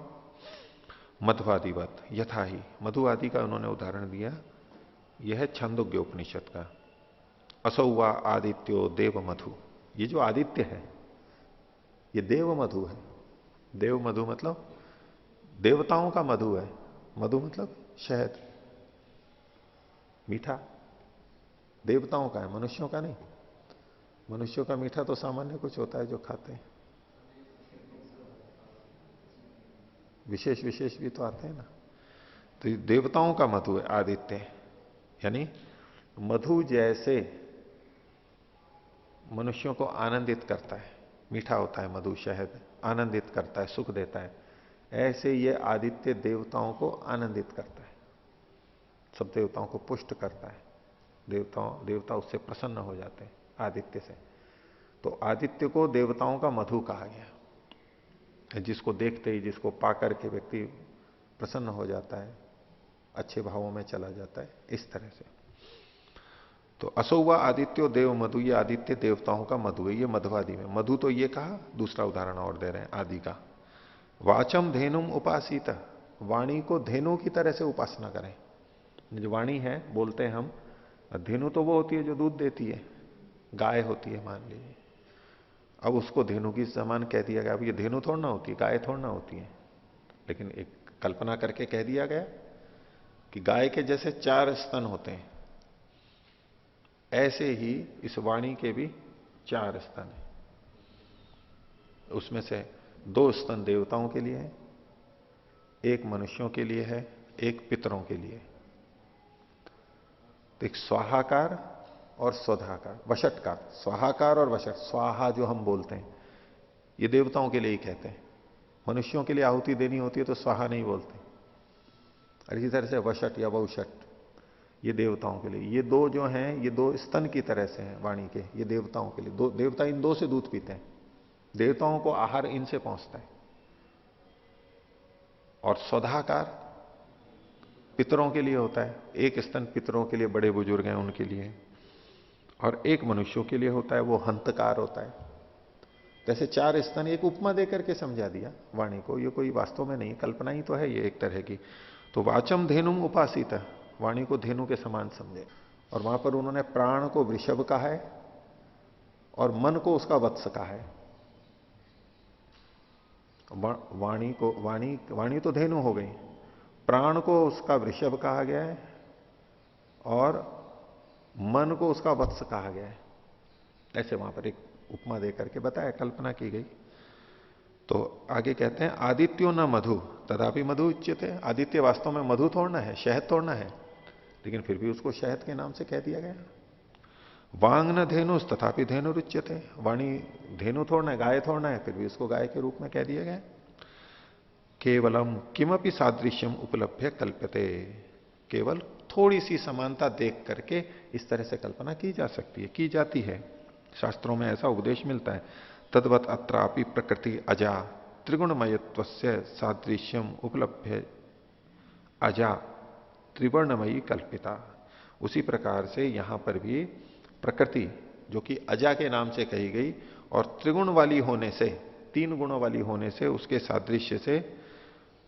मध्वादिवत यथा ही, मधु आदि का उन्होंने उदाहरण दिया। यह है छंदोग्य उपनिषद का। असौवा आदित्यो देव मधु, ये जो आदित्य है ये देव मधु है। देव मधु मतलब देवताओं का मधु है। मधु मतलब शहद, मीठा। देवताओं का है, मनुष्यों का नहीं। मनुष्यों का मीठा तो सामान्य कुछ होता है जो खाते हैं, विशेष विशेष भी तो आते हैं ना। तो ये देवताओं का मधु है आदित्य, यानी मधु जैसे मनुष्यों को आनंदित करता है, मीठा होता है मधु, शहद आनंदित करता है, सुख देता है, ऐसे ये आदित्य देवताओं को आनंदित करता है, सब देवताओं को पुष्ट करता है। देवता उससे प्रसन्न हो जाते हैं आदित्य से। तो आदित्य को देवताओं का मधु कहा गया, जिसको देखते ही, जिसको पा करके व्यक्ति प्रसन्न हो जाता है, अच्छे भावों में चला जाता है, इस तरह से। तो असौवा आदित्यो देव मधु, ये आदित्य देवताओं का मधु है, ये मधुवादि में। मधु तो ये कहा, दूसरा उदाहरण और दे रहे हैं आदि का। वाचम धेनुम उपासित, वाणी को धेनु की तरह से उपासना करें। जो वाणी है, बोलते हैं हम, धेनु तो वो होती है जो दूध देती है, गाय होती है मान लीजिए। अब उसको धेनु की समान कह दिया गया। अब ये धेनु थोड़ा ना होती है, गाय थोड़ा ना होती है, लेकिन एक कल्पना करके कह दिया गया कि गाय के जैसे 4 स्तन होते हैं, ऐसे ही इस वाणी के भी 4 स्तन हैं। उसमें से 2 स्तन देवताओं के लिए है, एक मनुष्यों के लिए है, एक पितरों के लिए। तो एक स्वाहाकार और स्वधाकार, वशटकार। स्वाहाकार और वशट, स्वाहा जो हम बोलते हैं ये देवताओं के लिए ही कहते हैं। मनुष्यों के लिए आहुति देनी होती है तो स्वाहा नहीं बोलते। और इसी तरह से वशट या वौशट ये देवताओं के लिए। ये 2 जो हैं, ये 2 स्तन की तरह से हैं वाणी के, ये देवताओं के लिए। देवता इन 2 से दूध पीते हैं, देवताओं को आहार इनसे पहुंचता है। और स्वधाकार पितरों के लिए होता है, एक स्तन पितरों के लिए, बड़े बुजुर्ग हैं उनके लिए, और एक मनुष्यों के लिए होता है, वो हंतकार होता है। जैसे 4 स्तन, एक उपमा देकर के समझा दिया वाणी को, ये कोई वास्तव में नहीं, कल्पना ही तो है ये एक तरह की। तो वाचम धेनुम उपासित, वाणी को धेनु के समान समझे। और वहां पर उन्होंने प्राण को वृषभ कहा है और मन को उसका वत्स कहा है। वाणी को, वाणी तो धेनु हो गई, प्राण को उसका वृषभ कहा गया है और मन को उसका वत्स कहा गया है। ऐसे वहां पर एक उपमा देकर के बताया, कल्पना की गई। तो आगे कहते हैं आदित्यो न मधु तथापि मधु उच्यते। आदित्य वास्तव में मधु थोड़ना है, शहद तोड़ना है, लेकिन फिर भी उसको शहद के नाम से कह दिया गया। वांग न धेनु तथापि धेनु रुच्यते, वाणी धेनु थोड़ना है, गाय थोड़ना है, फिर भी उसको गाय के रूप में कह दिया गया। केवलम किमपि सादृश्यम उपलब्ध कल्प्यते, केवल थोड़ी सी समानता देख करके इस तरह से कल्पना की जा सकती है, की जाती है। शास्त्रों में ऐसा उपदेश मिलता है। तद्वत अत्रापि प्रकृति अजा त्रिगुणमयत्व सादृश्यम उपलब्ध अजा त्रिवर्णमयी कल्पिता। उसी प्रकार से यहां पर भी प्रकृति जो कि अजा के नाम से कही गई और त्रिगुण वाली होने से, 3 गुणों वाली होने से, उसके सादृश्य से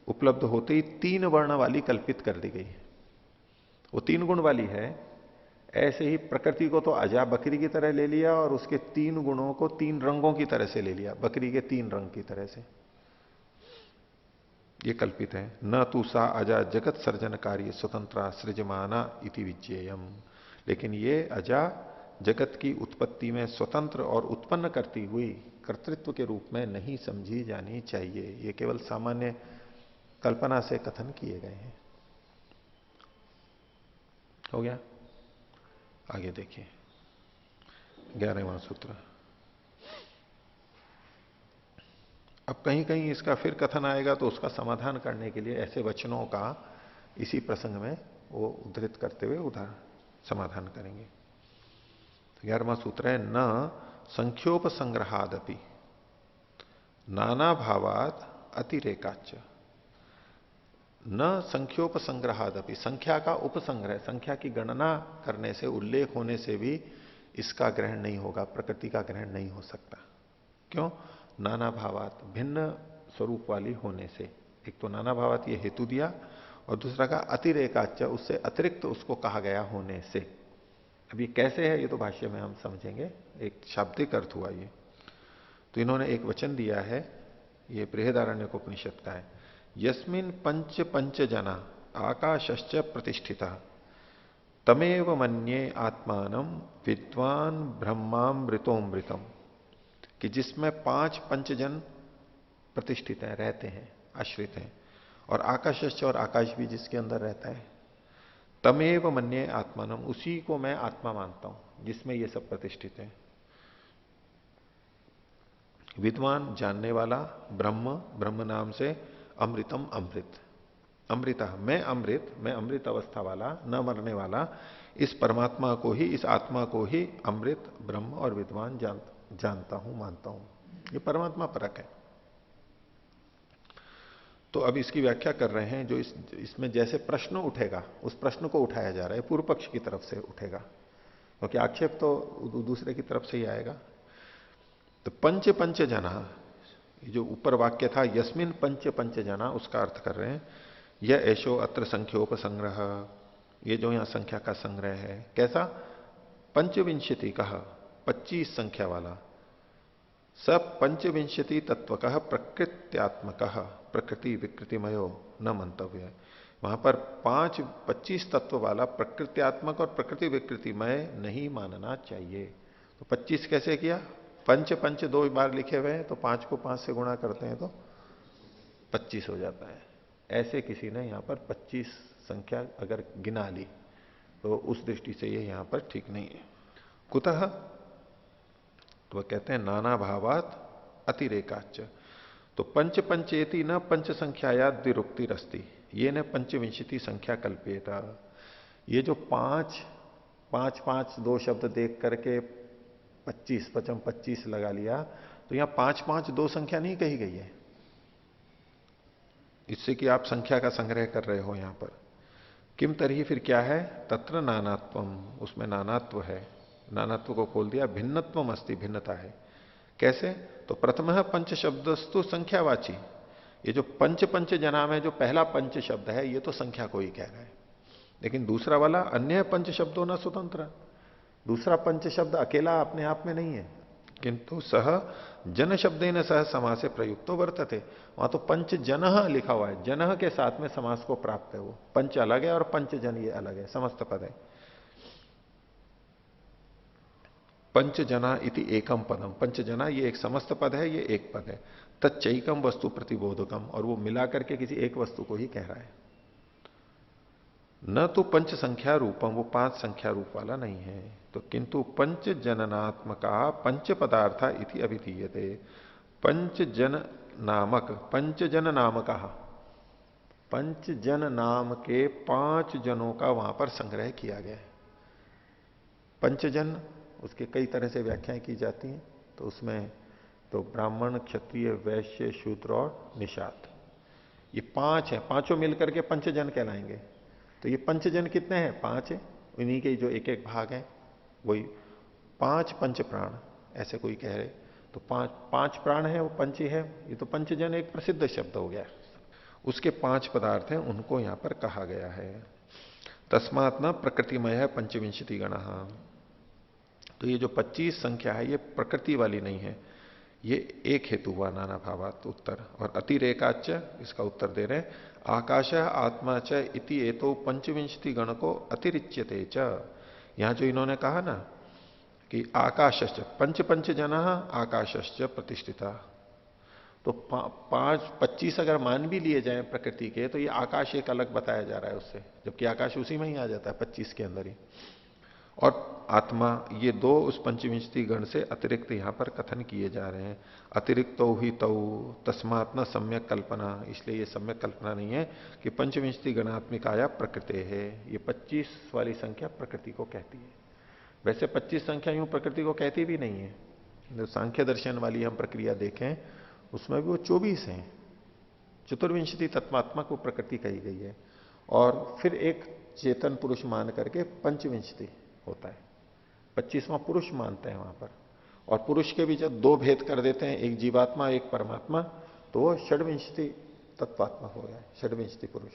उपलब्ध होते ही 3 वर्ण वाली कल्पित कर दी गई। वो 3 गुण वाली है। ऐसे ही प्रकृति को तो अजा बकरी की तरह ले लिया और उसके 3 गुणों को 3 रंगों की तरह से ले लिया, बकरी के 3 रंग की तरह से। ये कल्पित है। न तू सा अजा जगत सर्जन कार्य स्वतंत्रा सृजमाना इति विज्ञेयम, लेकिन ये अजा जगत की उत्पत्ति में स्वतंत्र और उत्पन्न करती हुई कर्तृत्व के रूप में नहीं समझी जानी चाहिए। ये केवल सामान्य कल्पना से कथन किए गए हैं। हो गया? आगे देखिए 11वां सूत्र। अब कहीं कहीं इसका फिर कथन आएगा तो उसका समाधान करने के लिए ऐसे वचनों का इसी प्रसंग में वो उद्धृत करते हुए उदाहरण समाधान करेंगे। तो 11वां सूत्र है, न संख्योपसंग्रहादपि नाना भावात अतिरेकाच। न संख्योपसंग्रहादपि, संख्या का उपसंग्रह, संख्या की गणना करने से, उल्लेख होने से भी इसका ग्रहण नहीं होगा, प्रकृति का ग्रहण नहीं हो सकता। क्यों? नाना भावात, भिन्न स्वरूप वाली होने से। एक तो नाना भावात ये हेतु दिया, और दूसरा का अतिरेकाच, उससे अतिरिक्त उसको कहा गया होने से। अब ये कैसे है, ये तो भाष्य में हम समझेंगे, एक शाब्दिक अर्थ हुआ ये। तो इन्होंने एक वचन दिया है, ये बृहदारण्यकोपनिषद का है, यस्मिन पंच पंच जना आकाशश्च प्रतिष्ठिता तमेव मन्ये आत्मानं विद्वान ब्रह्मामृतोमृतम। कि जिसमें पांच पंचजन प्रतिष्ठित हैं, रहते हैं, आश्रित हैं, और आकाशश्च, और आकाश भी जिसके अंदर रहता है, तमेव मन्ये आत्मानम, उसी को मैं आत्मा मानता हूं जिसमें ये सब प्रतिष्ठित है। विद्वान, जानने वाला, ब्रह्म, ब्रह्म नाम से, अमृतम, अमृत, अमृता, मैं अमृत, मैं अमृत अवस्था वाला, न मरने वाला, इस परमात्मा को ही, इस आत्मा को ही अमृत, ब्रह्म और विद्वान जानता हूं, मानता हूं। ये परमात्मा परक है। तो अब इसकी व्याख्या कर रहे हैं, जो इसमें जैसे प्रश्न उठेगा, उस प्रश्न को उठाया जा रहा है, पूर्व पक्ष की तरफ से उठेगा, क्योंकि आक्षेप तो दूसरे की तरफ से ही आएगा। तो पंच पंच जना, जो ऊपर वाक्य था यस्मिन पंच पंच जना, उसका अर्थ कर रहे हैं, यह ऐशो अत्र संख्योपसंग्रह, ये जो यहां संख्या का संग्रह है, कैसा? पंचविंशति कहा, 25 संख्या वाला, सब पंचविंशति तत्व कह प्रकृत्यात्मक, प्रकृति विकृतिमयो न मंतव्य है। वहां पर 25 तत्व वाला प्रकृत्यात्मक और प्रकृति विकृतिमय नहीं मानना चाहिए। तो 25 कैसे किया? पंच पंच 2 बार लिखे हुए हैं, तो 5 को 5 से गुणा करते हैं तो 25 हो जाता है। ऐसे किसी ने यहां पर 25 संख्या अगर गिना ली, तो उस दृष्टि से ये यहां पर ठीक नहीं है। कुतः? तो वह कहते हैं नाना भावात अतिरेकाच। तो पंच पंचेति न पंच संख्याया द्विरुक्तिरस्ति, ये न पंचविंशति संख्या कल्पेता। ये जो पांच पांच पांच 2 शब्द देख करके 25 पचम 25 लगा लिया, तो यहां 5 5 2 संख्या नहीं कही गई है, इससे कि आप संख्या का संग्रह कर रहे हो यहां पर। किम तरही, फिर क्या है? तत्र नानात्वम, उसमें नानात्व है। नानात्व को खोल दिया, भिन्नत्वम अस्ति, भिन्नता है। कैसे? तो प्रथम पंच शब्दस्तु संख्यावाची, ये जो पंच पंच जना में जो पहला पंच शब्द है, ये तो संख्या को ही कह रहा है, लेकिन दूसरा वाला अन्य पंच शब्दों न स्वतंत्र, दूसरा पंच शब्द अकेला अपने आप में नहीं है, किंतु सह जन शब्देन सह समास से प्रयुक्तो वर्तते। वहां तो पंच जन लिखा हुआ है, जन के साथ में समास को प्राप्त है। वो पंच अलग है और पंच जन ये अलग है, समस्त पद है। पंच जना इति एकम पदम, पंच जना ये एक समस्त पद है, ये एक पद है। तच्चैकम वस्तु प्रतिबोधकम, और वो मिलाकर के किसी एक वस्तु को ही कह रहा है। न तो पंच संख्या रूपम, वो 5 संख्या रूप वाला नहीं है। तो किंतु पंच जननात्मका पंच पदार्थ इति अभिधीयते, पंच जन नामक, पंच जन नामक, पंच जन नाम के 5 जनों का वहां पर संग्रह किया गया है। पंचजन, उसके कई तरह से व्याख्याएं की जाती हैं, तो उसमें तो ब्राह्मण, क्षत्रिय, वैश्य, शूद्र और निषाद, ये 5 हैं, पांचों मिलकर के पंचजन कहलाएंगे। तो ये पंचजन कितने हैं? 5 है, इन्हीं के जो एक एक भाग हैं, वही 5 पंच प्राण, ऐसे कोई कह रहे तो 5 प्राण है, वो पंच ही है। ये तो पंचजन एक प्रसिद्ध शब्द हो गया। उसके 5 पदार्थ हैं, उनको यहां पर कहा गया है। तस्मात् न प्रकृतिमय है पंचविंशति गण। तो ये जो 25 संख्या है, ये प्रकृति वाली नहीं है, ये एक हेतु हुआ नाना भावात उत्तर। और अतिरेकाच, इसका उत्तर दे रहे हैं, आकाश आत्मा च इति एतो पंचविंशति गण को अतिरिच्यते च। यहां जो इन्होंने कहा ना कि आकाशश्च, पंच पंच जना आकाशश्च प्रतिष्ठिता, तो 25 अगर मान भी लिए जाए प्रकृति के, तो ये आकाश एक अलग बताया जा रहा है उससे, जबकि आकाश उसी में ही आ जाता है 25 के अंदर ही। और आत्मा, ये दो उस पंचविंशति गण से अतिरिक्त यहां पर कथन किए जा रहे हैं। अतिरिक्त तो ही तो तस्मात् न सम्यक कल्पना, इसलिए ये सम्यक कल्पना नहीं है कि पंचविंशति गणात्मिकाया प्रकृति है। ये 25 वाली संख्या प्रकृति को कहती है। वैसे 25 संख्या यूं प्रकृति को कहती भी नहीं है। जो सांख्य दर्शन वाली हम प्रक्रिया देखें उसमें भी वो 24 हैं। चतुर्विंशति तत्वात्मक वो प्रकृति कही गई है। और फिर एक चेतन पुरुष मान करके पंचविंशति होता है। 25वां पुरुष मानते हैं वहां पर। और पुरुष के भी जब दो भेद कर देते हैं, एक जीवात्मा एक परमात्मा, तो वो षड्विंशति तत्वात्मक हो गया, षड्विंशति पुरुष।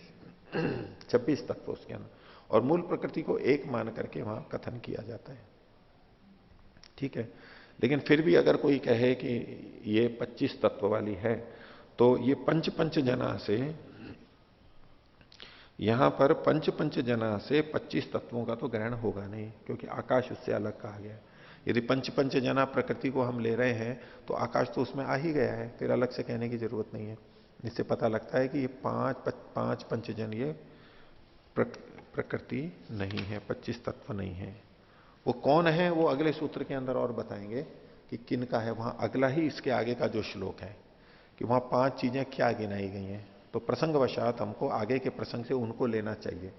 26 तत्व उसके अंदर, और मूल प्रकृति को एक मान करके वहां कथन किया जाता है। ठीक है। लेकिन फिर भी अगर कोई कहे कि ये 25 तत्व वाली है, तो ये पंच पंच जना से, यहां पर पंच पंच जना से 25 तत्वों का तो ग्रहण होगा नहीं, क्योंकि आकाश उससे अलग कहा गया। यदि पंच पंच जना प्रकृति को हम ले रहे हैं तो आकाश तो उसमें आ ही गया है, फिर अलग से कहने की जरूरत नहीं है। इससे पता लगता है कि ये पांच पंचजन ये प्रकृति नहीं है, 25 तत्व नहीं है। वो कौन है वो अगले सूत्र के अंदर और बताएंगे कि किन का है। वहां अगला ही इसके आगे का जो श्लोक है कि वहां 5 चीजें क्या गिनाई गई हैं, तो प्रसंगवशात हमको आगे के प्रसंग से उनको लेना चाहिए।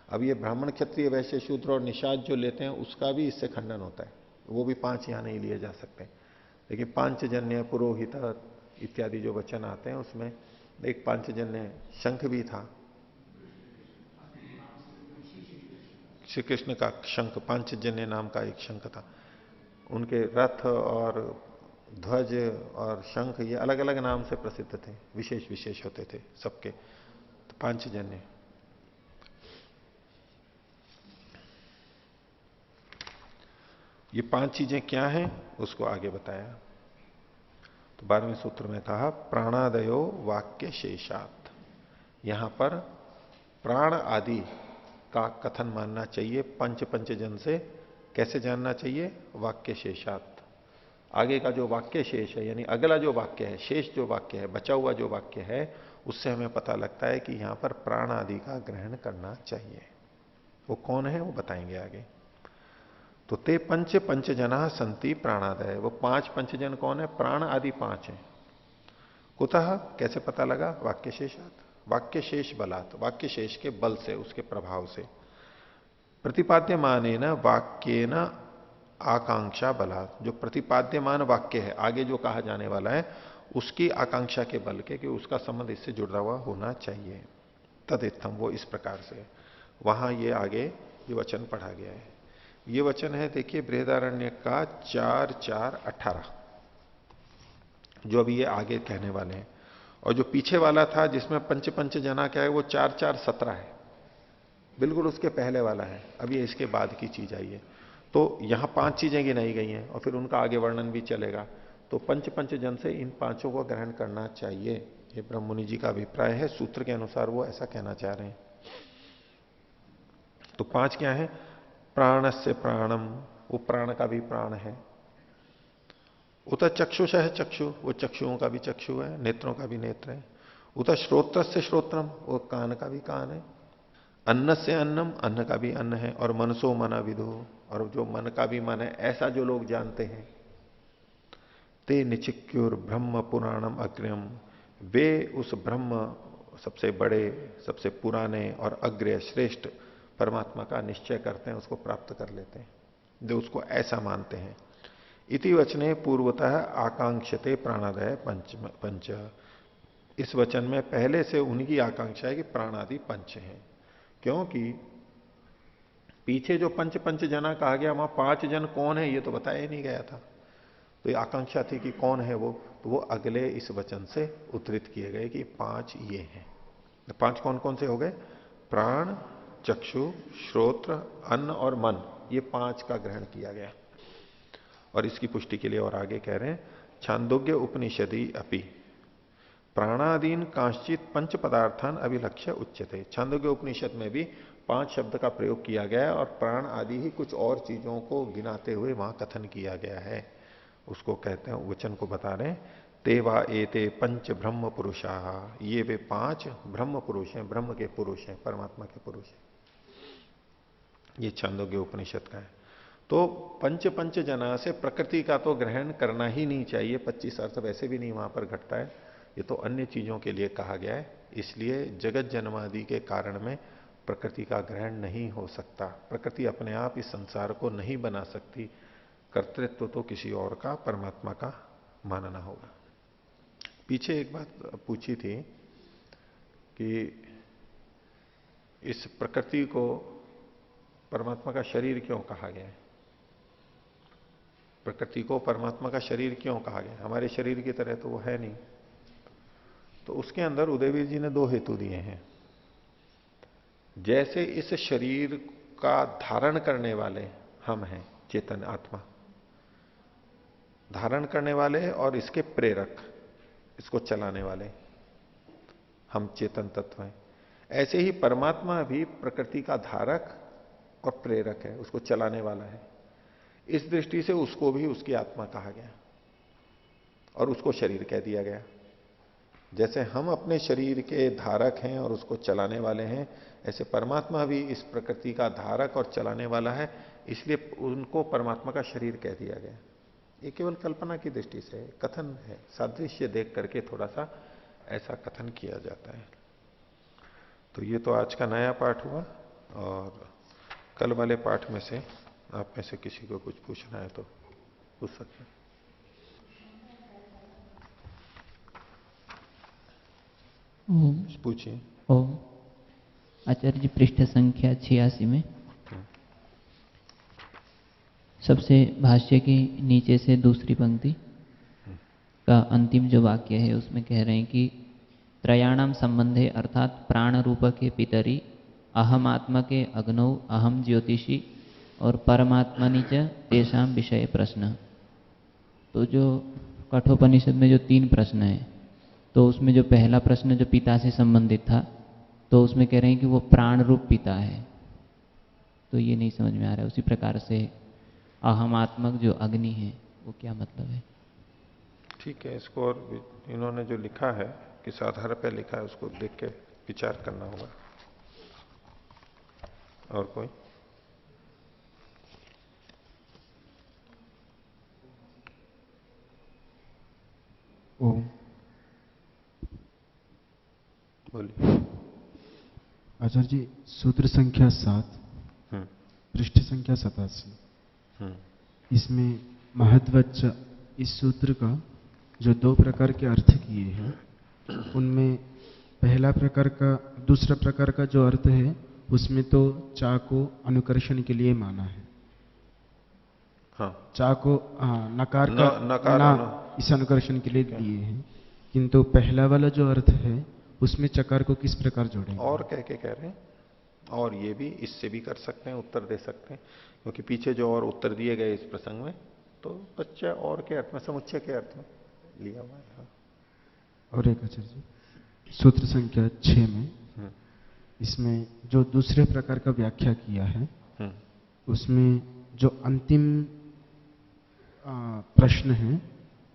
अब ये ब्राह्मण क्षत्रिय वैश्य शूद्र और निषाद जो लेते हैं उसका भी इससे खंडन होता है, वो भी 5 यहां नहीं लिए जा सकते। लेकिन पांचजन्य पुरोहित इत्यादि जो वचन आते हैं उसमें एक पांचजन्य शंख भी था। श्री कृष्ण का शंख, पांचजन्य नाम का एक शंख था। उनके रथ और ध्वज और शंख ये अलग अलग नाम से प्रसिद्ध थे, विशेष विशेष होते थे सबके। तो पांचजन्य, ये 5 चीजें क्या हैं उसको आगे बताया। तो 12वें सूत्र में कहा प्राणादयो वाक्य शेषात। यहां पर प्राण आदि का कथन मानना चाहिए पंच पंचजन से। कैसे जानना चाहिए? वाक्य शेषात। आगे का जो वाक्य शेष है, यानी अगला जो वाक्य है, शेष जो वाक्य है, बचा हुआ जो वाक्य है, उससे हमें पता लगता है कि यहां पर प्राण आदि का ग्रहण करना चाहिए। वो कौन है वो बताएंगे आगे। तो ते पंच पंचजना संति प्राणादय, वो 5 पंचजन कौन है? प्राण आदि 5 है। कुतः, कैसे पता लगा? वाक्य शेषात, वाक्य शेष बलात्, वाक्य शेष के बल से, उसके प्रभाव से। प्रतिपाद्यमान वाक्येन आकांक्षा बलात्, जो प्रतिपाद्यमान वाक्य है, आगे जो कहा जाने वाला है, उसकी आकांक्षा के बल के, कि उसका संबंध इससे जुड़ा हुआ होना चाहिए। तदित्थम, वो इस प्रकार से। वहां ये आगे ये वचन पढ़ा गया है। ये वचन है देखिए बृहदारण्य का 4:4:18, जो अभी ये आगे कहने वाले हैं। और जो पीछे वाला था जिसमें पंच पंच जना क्या है, वो 4:4:17 है, बिल्कुल उसके पहले वाला है। अब ये इसके बाद की चीज आई है। तो यहां 5 चीजें गिनाई गई हैं और फिर उनका आगे वर्णन भी चलेगा। तो पंच पंच जन से इन 5 को ग्रहण करना चाहिए, ये ब्रह्ममुनि जी का अभिप्राय है। सूत्र के अनुसार वो ऐसा कहना चाह रहे हैं। तो 5 क्या है? प्राण से प्राणम, वो प्राण का भी प्राण है। उत चक्षुष है, चक्षु, वो चक्षुओं का भी चक्षु है, नेत्रों का भी नेत्र है। उत श्रोत्र से श्रोत्रम, वो कान का भी कान है। अन्न से अन्नम, अन्न का भी अन्न है। और मनसो मना विदो, और जो मन का भी मन है, ऐसा जो लोग जानते हैं। ते निचिक्युर ब्रह्म पुराणम अग्र्यम, वे उस ब्रह्म सबसे बड़े, सबसे पुराने और अग्र्य श्रेष्ठ परमात्मा का निश्चय करते हैं, उसको प्राप्त कर लेते हैं, जो उसको ऐसा मानते हैं। इति वचने पूर्वतः आकांक्षते प्राणादय पंच। इस वचन में पहले से उनकी आकांक्षा है कि प्राणादि पंच हैं, क्योंकि पीछे जो पंच पंच जना कहा गया वहां 5 जन कौन है ये तो बताया ही नहीं गया था। तो ये आकांक्षा थी कि कौन है वो, तो वो अगले इस वचन से उद्धृत किए गए कि 5 ये हैं। 5 कौन कौन से हो गए? प्राण, चक्षु, श्रोत्र, अन्न और मन, ये 5 का ग्रहण किया गया। और इसकी पुष्टि के लिए और आगे कह रहे हैं छांदोग्य उपनिषदि अपि प्राणादीन कांश्चित पंच पदार्थान अभिलक्ष्य उच्यते। छांदोग्य उपनिषद में भी 5 शब्द का प्रयोग किया गया है और प्राण आदि ही कुछ और चीजों को गिनाते हुए वहां कथन किया गया है। उसको कहते हैं, वचन को बता रहे हैं, तेवा एते पंच ब्रह्म पुरुषा, ये वे 5 ब्रह्म पुरुष हैं, ब्रह्म के पुरुष हैं, परमात्मा के पुरुष हैं। ये छांदोग्य उपनिषद का है। तो पंच पंच जना से प्रकृति का तो ग्रहण करना ही नहीं चाहिए, 25 अर्थ वैसे भी नहीं वहां पर घटता है, ये तो अन्य चीजों के लिए कहा गया है। इसलिए जगत जन्मादि के कारण में प्रकृति का ग्रहण नहीं हो सकता, प्रकृति अपने आप इस संसार को नहीं बना सकती, कर्तृत्व तो किसी और का, परमात्मा का मानना होगा। पीछे एक बात पूछी थी कि इस प्रकृति को परमात्मा का शरीर क्यों कहा गया है, प्रकृति को परमात्मा का शरीर क्यों कहा गया, हमारे शरीर की तरह तो वो है नहीं। तो उसके अंदर उदयवीर जी ने 2 हेतु दिए हैं। जैसे इस शरीर का धारण करने वाले हम हैं, चेतन आत्मा धारण करने वाले, और इसके प्रेरक, इसको चलाने वाले हम चेतन तत्व हैं। ऐसे ही परमात्मा भी प्रकृति का धारक और प्रेरक है, उसको चलाने वाला है। इस दृष्टि से उसको भी उसकी आत्मा कहा गया और उसको शरीर कह दिया गया। जैसे हम अपने शरीर के धारक हैं और उसको चलाने वाले हैं, ऐसे परमात्मा भी इस प्रकृति का धारक और चलाने वाला है, इसलिए उनको परमात्मा का शरीर कह दिया गया। ये केवल कल्पना की दृष्टि से कथन है, सादृश्य देख करके थोड़ा सा ऐसा कथन किया जाता है। तो ये तो आज का नया पाठ हुआ, और कल वाले पाठ में से आप में से किसी को कुछ पूछना है तो पूछ सकते हैं। पूछिए। ओम। आचार्य जी, पृष्ठ संख्या 86 में सबसे भाष्य के नीचे से दूसरी पंक्ति का अंतिम जो वाक्य है उसमें कह रहे हैं कि त्रयाणाम संबंधे अर्थात प्राण रूप के पितरी अहम आत्मा के अग्नौ अहम ज्योतिषी और परमात्मनि च तेषाम विषय प्रश्न। तो जो कठोपनिषद में जो 3 प्रश्न है, तो उसमें जो पहला प्रश्न जो पिता से संबंधित था, तो उसमें कह रहे हैं कि वो प्राण रूप पिता है, तो ये नहीं समझ में आ रहा है। उसी प्रकार से अहमात्मक जो अग्नि है वो क्या मतलब है? ठीक है, इसको और इन्होंने जो लिखा है किस आधार पर लिखा है उसको देख के विचार करना होगा। और कोई? ओम। बोलिए। आचार्य जी, सूत्र संख्या 7 पृष्ठ संख्या 87, इसमें महद्वच्च इस सूत्र का जो 2 प्रकार के अर्थ किए हैं, उनमें पहला प्रकार का, दूसरा प्रकार का जो अर्थ है उसमें तो चा को अनुकर्षण के लिए माना है। हाँ, चा को नकार का ना इस अनुकर्षण के लिए दिए हैं, किंतु पहला वाला जो अर्थ है उसमें चकार को किस प्रकार जोड़ेंगे? और कह के कह रहे हैं, और ये भी इससे भी कर सकते हैं, उत्तर दे सकते हैं, क्योंकि पीछे जो और उत्तर दिए गए इस प्रसंग में तो बच्चा और के अर्थ में, समुच्चय के अर्थ में लिया हुआ है। और एक आचार्य जी, सूत्र संख्या 6 में इसमें जो दूसरे प्रकार का व्याख्या किया है, उसमें जो अंतिम प्रश्न है,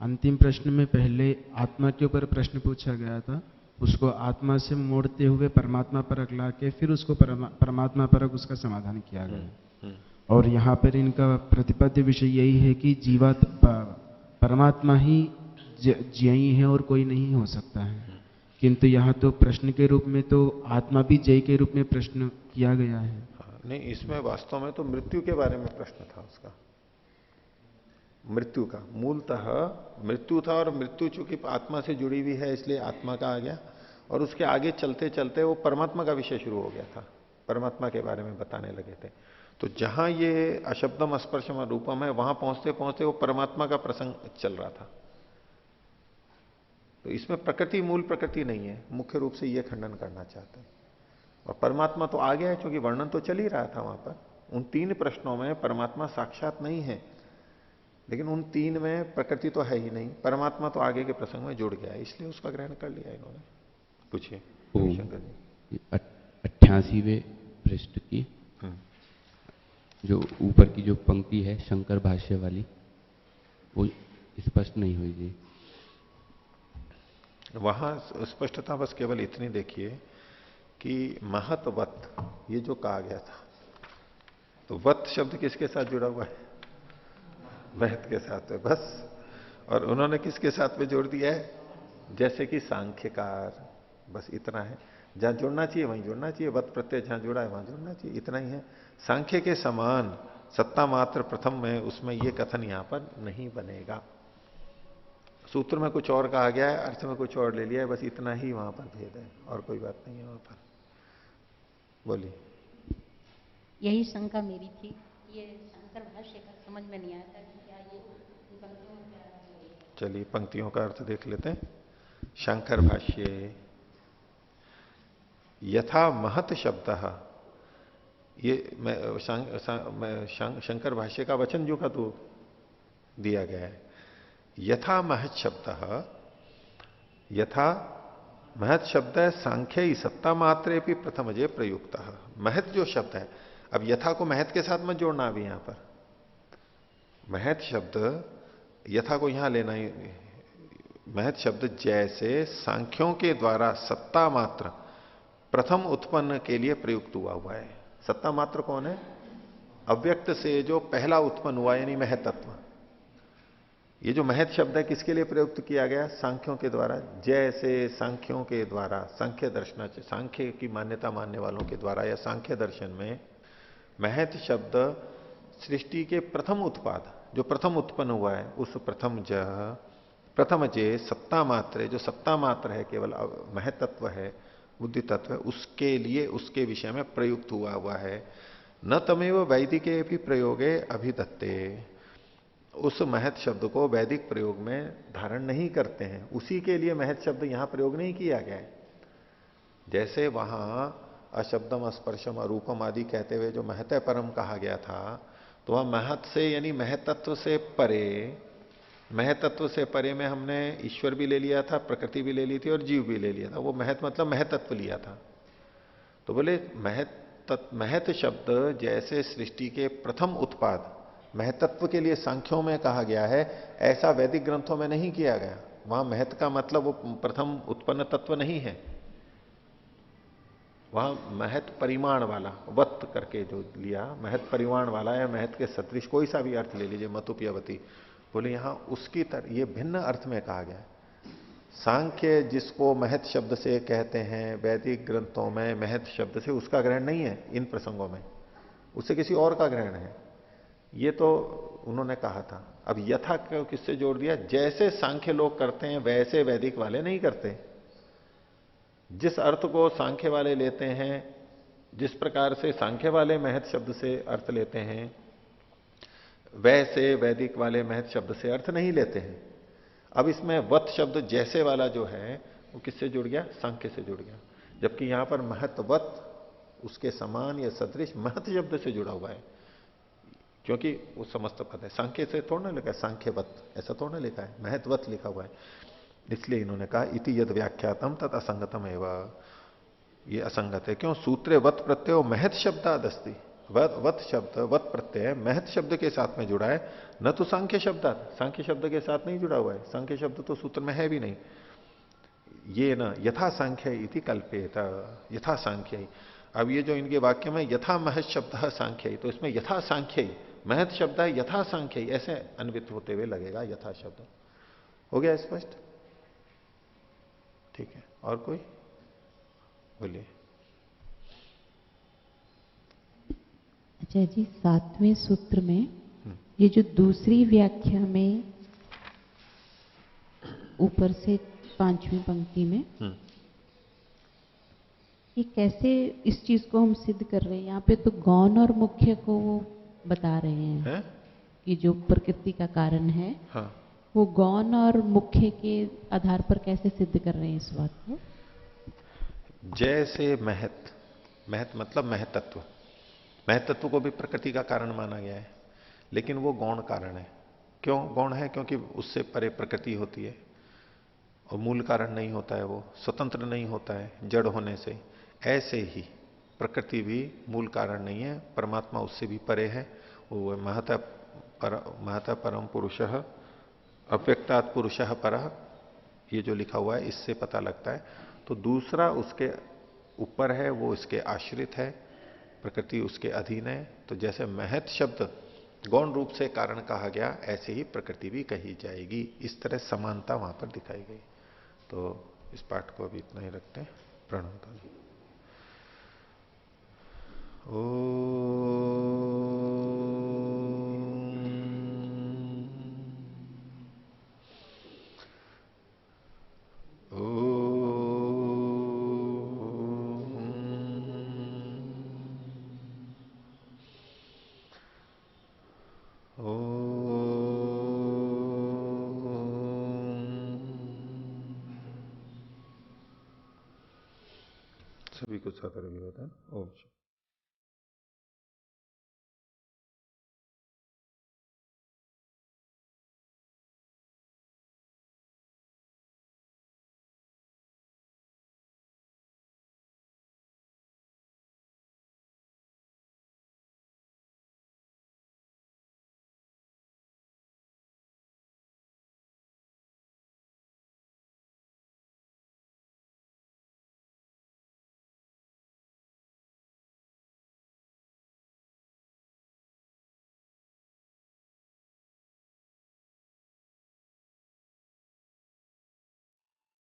अंतिम प्रश्न में पहले आत्मा के ऊपर प्रश्न पूछा गया था, उसको आत्मा से मोड़ते हुए परमात्मा परक ला के फिर उसको परमात्मा परक उसका समाधान किया गया। और यहाँ पर इनका प्रतिपाद्य विषय यही है कि जीवात परमात्मा ही ज्ञेय है और कोई नहीं हो सकता है, किंतु यहाँ तो प्रश्न के रूप में तो आत्मा भी जय के रूप में प्रश्न किया गया है। नहीं, इसमें वास्तव में तो मृत्यु के बारे में प्रश्न था उसका, मृत्यु का मूलतः मृत्यु था, और मृत्यु चूंकि आत्मा से जुड़ी हुई है इसलिए आत्मा का आ गया, और उसके आगे चलते चलते वो परमात्मा का विषय शुरू हो गया था, परमात्मा के बारे में बताने लगे थे। तो जहां ये अशब्दम स्पर्शम रूपम है, वहां पहुंचते पहुंचते वो परमात्मा का प्रसंग चल रहा था। तो इसमें प्रकृति मूल प्रकृति नहीं है, मुख्य रूप से ये खंडन करना चाहते हैं। और परमात्मा तो आ गया है, क्योंकि वर्णन तो चल ही रहा था वहां पर। उन 3 प्रश्नों में परमात्मा साक्षात नहीं है, लेकिन उन 3 में प्रकृति तो है ही नहीं, परमात्मा तो आगे के प्रसंग में जुड़ गया है, इसलिए उसका ग्रहण कर लिया इन्होंने। पूछिए शंकर जी। 88वें पृष्ठ की जो ऊपर की जो पंक्ति है शंकर भाष्य वाली, वो स्पष्ट नहीं हुई जी। वहां स्पष्टता बस केवल इतनी देखिए कि महत्वत ये जो कहा गया था, तो वत शब्द किसके साथ जुड़ा हुआ है? महत के साथ में बस। और उन्होंने किसके साथ में जोड़ दिया है? जैसे कि सांख्यकार, बस इतना है। जहां जुड़ना चाहिए वहीं जुड़ना चाहिए, वत प्रत्यय जहां जुड़ा है वहां जुड़ना चाहिए, इतना ही है। सांख्य के समान सत्ता मात्र प्रथम में उसमें यह कथन यहां पर नहीं बनेगा। सूत्र में कुछ और कहा गया है, अर्थ में कुछ और ले लिया है, बस इतना ही वहां पर भेद है, और कोई बात नहीं है वहां पर। बोलिए। यही शंका मेरी थी, ये शंकर भाष्य का समझ में नहीं आता कि क्या ये पंक्तियों में क्या अर्थ है। चलिए पंक्तियों का अर्थ देख लेते हैं। शंकर भाष्य यथा महत शब्द, ये शंकर भाष्य का वचन जो का तो दिया गया है। यथा महत शब्द, यथा महत शब्द है सांख्य सत्ता मात्रे भी प्रथम अजय प्रयुक्त। महत जो शब्द है, अब यथा को महत के साथ मत जोड़ना अभी यहां पर। महत शब्द यथा को यहां लेना ही। महत शब्द जैसे सांख्यों के द्वारा सत्ता मात्र प्रथम उत्पन्न के लिए प्रयुक्त हुआ है। सत्ता मात्र कौन है? अव्यक्त से जो पहला उत्पन्न हुआ, यानी महतत्व। ये जो महत शब्द है किसके लिए प्रयुक्त किया गया? सांख्यों के द्वारा। जैसे सांख्यों के द्वारा, सांख्य दर्शन, सांख्य की मान्यता मानने वालों के द्वारा या सांख्य दर्शन में महत शब्द सृष्टि के प्रथम उत्पाद, जो प्रथम उत्पन्न हुआ है, उस प्रथम जे सत्ता मात्र, जो सत्ता मात्र है, केवल महतत्व है, बुद्धि तत्व है, उसके लिए, उसके विषय में प्रयुक्त हुआ है। न तमेव वैदिके भी प्रयोगे अभिदत्ते, उस महत शब्द को वैदिक प्रयोग में धारण नहीं करते हैं, उसी के लिए महत शब्द यहां प्रयोग नहीं किया गया है। जैसे वहां अशब्दम स्पर्शम अरूपम आदि कहते हुए जो महत परम कहा गया था, तो वह महत से यानी महतत्व से परे, महतत्व से परे में हमने ईश्वर भी ले लिया था, प्रकृति भी ले ली थी और जीव भी ले लिया था। वो महत मतलब महतत्व लिया था। तो बोले महत शब्द जैसे सृष्टि के प्रथम उत्पाद महतत्व के लिए सांख्यों में कहा गया है, ऐसा वैदिक ग्रंथों में नहीं किया गया। वहां महत का मतलब वो प्रथम उत्पन्न तत्व नहीं है, वहां महत परिमाण वाला, वत करके जो लिया, महत परिमाण वाला या महत के सदृश, कोई सा भी अर्थ ले लीजिए, मतुप्यवती, बोले यहां उसकी तरह ये भिन्न अर्थ में कहा गया है। सांख्य जिसको महत शब्द से कहते हैं वैदिक ग्रंथों में, महत शब्द से उसका ग्रहण नहीं है इन प्रसंगों में, उससे किसी और का ग्रहण है, ये तो उन्होंने कहा था। अब यथा को किससे जोड़ दिया? जैसे सांख्य लोग करते हैं वैसे वैदिक वाले नहीं करते। जिस अर्थ को सांख्य वाले लेते हैं, जिस प्रकार से सांख्य वाले महत शब्द से अर्थ लेते हैं, वैसे वैदिक वाले महत शब्द से अर्थ नहीं लेते हैं। अब इसमें वत शब्द जैसे वाला जो है वो किससे जुड़ गया? सांख्य से जुड़ गया। जबकि यहां पर महत्वत, उसके समान या सदृश महत शब्द से जुड़ा हुआ है, क्योंकि वो समस्त पद है। सांख्य से थोड़ा ना लिखा है सांख्यवत, ऐसा थोड़ा ना लिखा है, महत्वत लिखा हुआ है। इसलिए इन्होंने कहा इति यद व्याख्यातम तत् असंगतम एवं, ये असंगत है। क्यों? सूत्रे वत प्रत्यय महत शब्दाद अस्ति, वत शब्द, वत प्रत्यय महत शब्द के साथ में जुड़ा है, न तो सांख्य शब्दात, सांख्य शब्द के साथ नहीं जुड़ा हुआ है। सांख्य शब्द तो सूत्र में है भी नहीं। ये न यथा सांख्य इति कल्पेत, यथा सांख्य। अब ये जो इनके वाक्य में यथा महत शब्द सांख्य, तो इसमें यथा सांख्य, महत शब्द है यथा सांख्य, ऐसे अन्वित होते हुए लगेगा यथा शब्द। हो गया स्पष्ट? ठीक है, और कोई बोलिए। अच्छा जी, 7वें सूत्र में ये जो दूसरी व्याख्या में ऊपर से 5वीं पंक्ति में, ये कैसे इस चीज को हम सिद्ध कर रहे हैं? यहाँ पे तो गौण और मुख्य को वो बता रहे हैं कि जो प्रकृति का कारण है, हाँ, वो गौण और मुख्य के आधार पर कैसे सिद्ध कर रहे हैं इस बात को? जैसे महत, महत मतलब महतत्व, महतत्व को भी प्रकृति का कारण माना गया है, लेकिन वो गौण कारण है। क्यों गौण है? क्योंकि उससे परे प्रकृति होती है और मूल कारण नहीं होता है, वो स्वतंत्र नहीं होता है जड़ होने से। ऐसे ही प्रकृति भी मूल कारण नहीं है, परमात्मा उससे भी परे है। वो महता परम पुरुषः अव्यक्तात् पुरुषः परः, ये जो लिखा हुआ है इससे पता लगता है। तो दूसरा उसके ऊपर है, वो इसके आश्रित है, प्रकृति उसके अधीन है। तो जैसे महत शब्द गौण रूप से कारण कहा गया, ऐसे ही प्रकृति भी कही जाएगी। इस तरह समानता वहां पर दिखाई गई। तो इस पाठ को अभी इतना ही रखते हैं। प्रणव सभी को सादर अभिवादन। ओम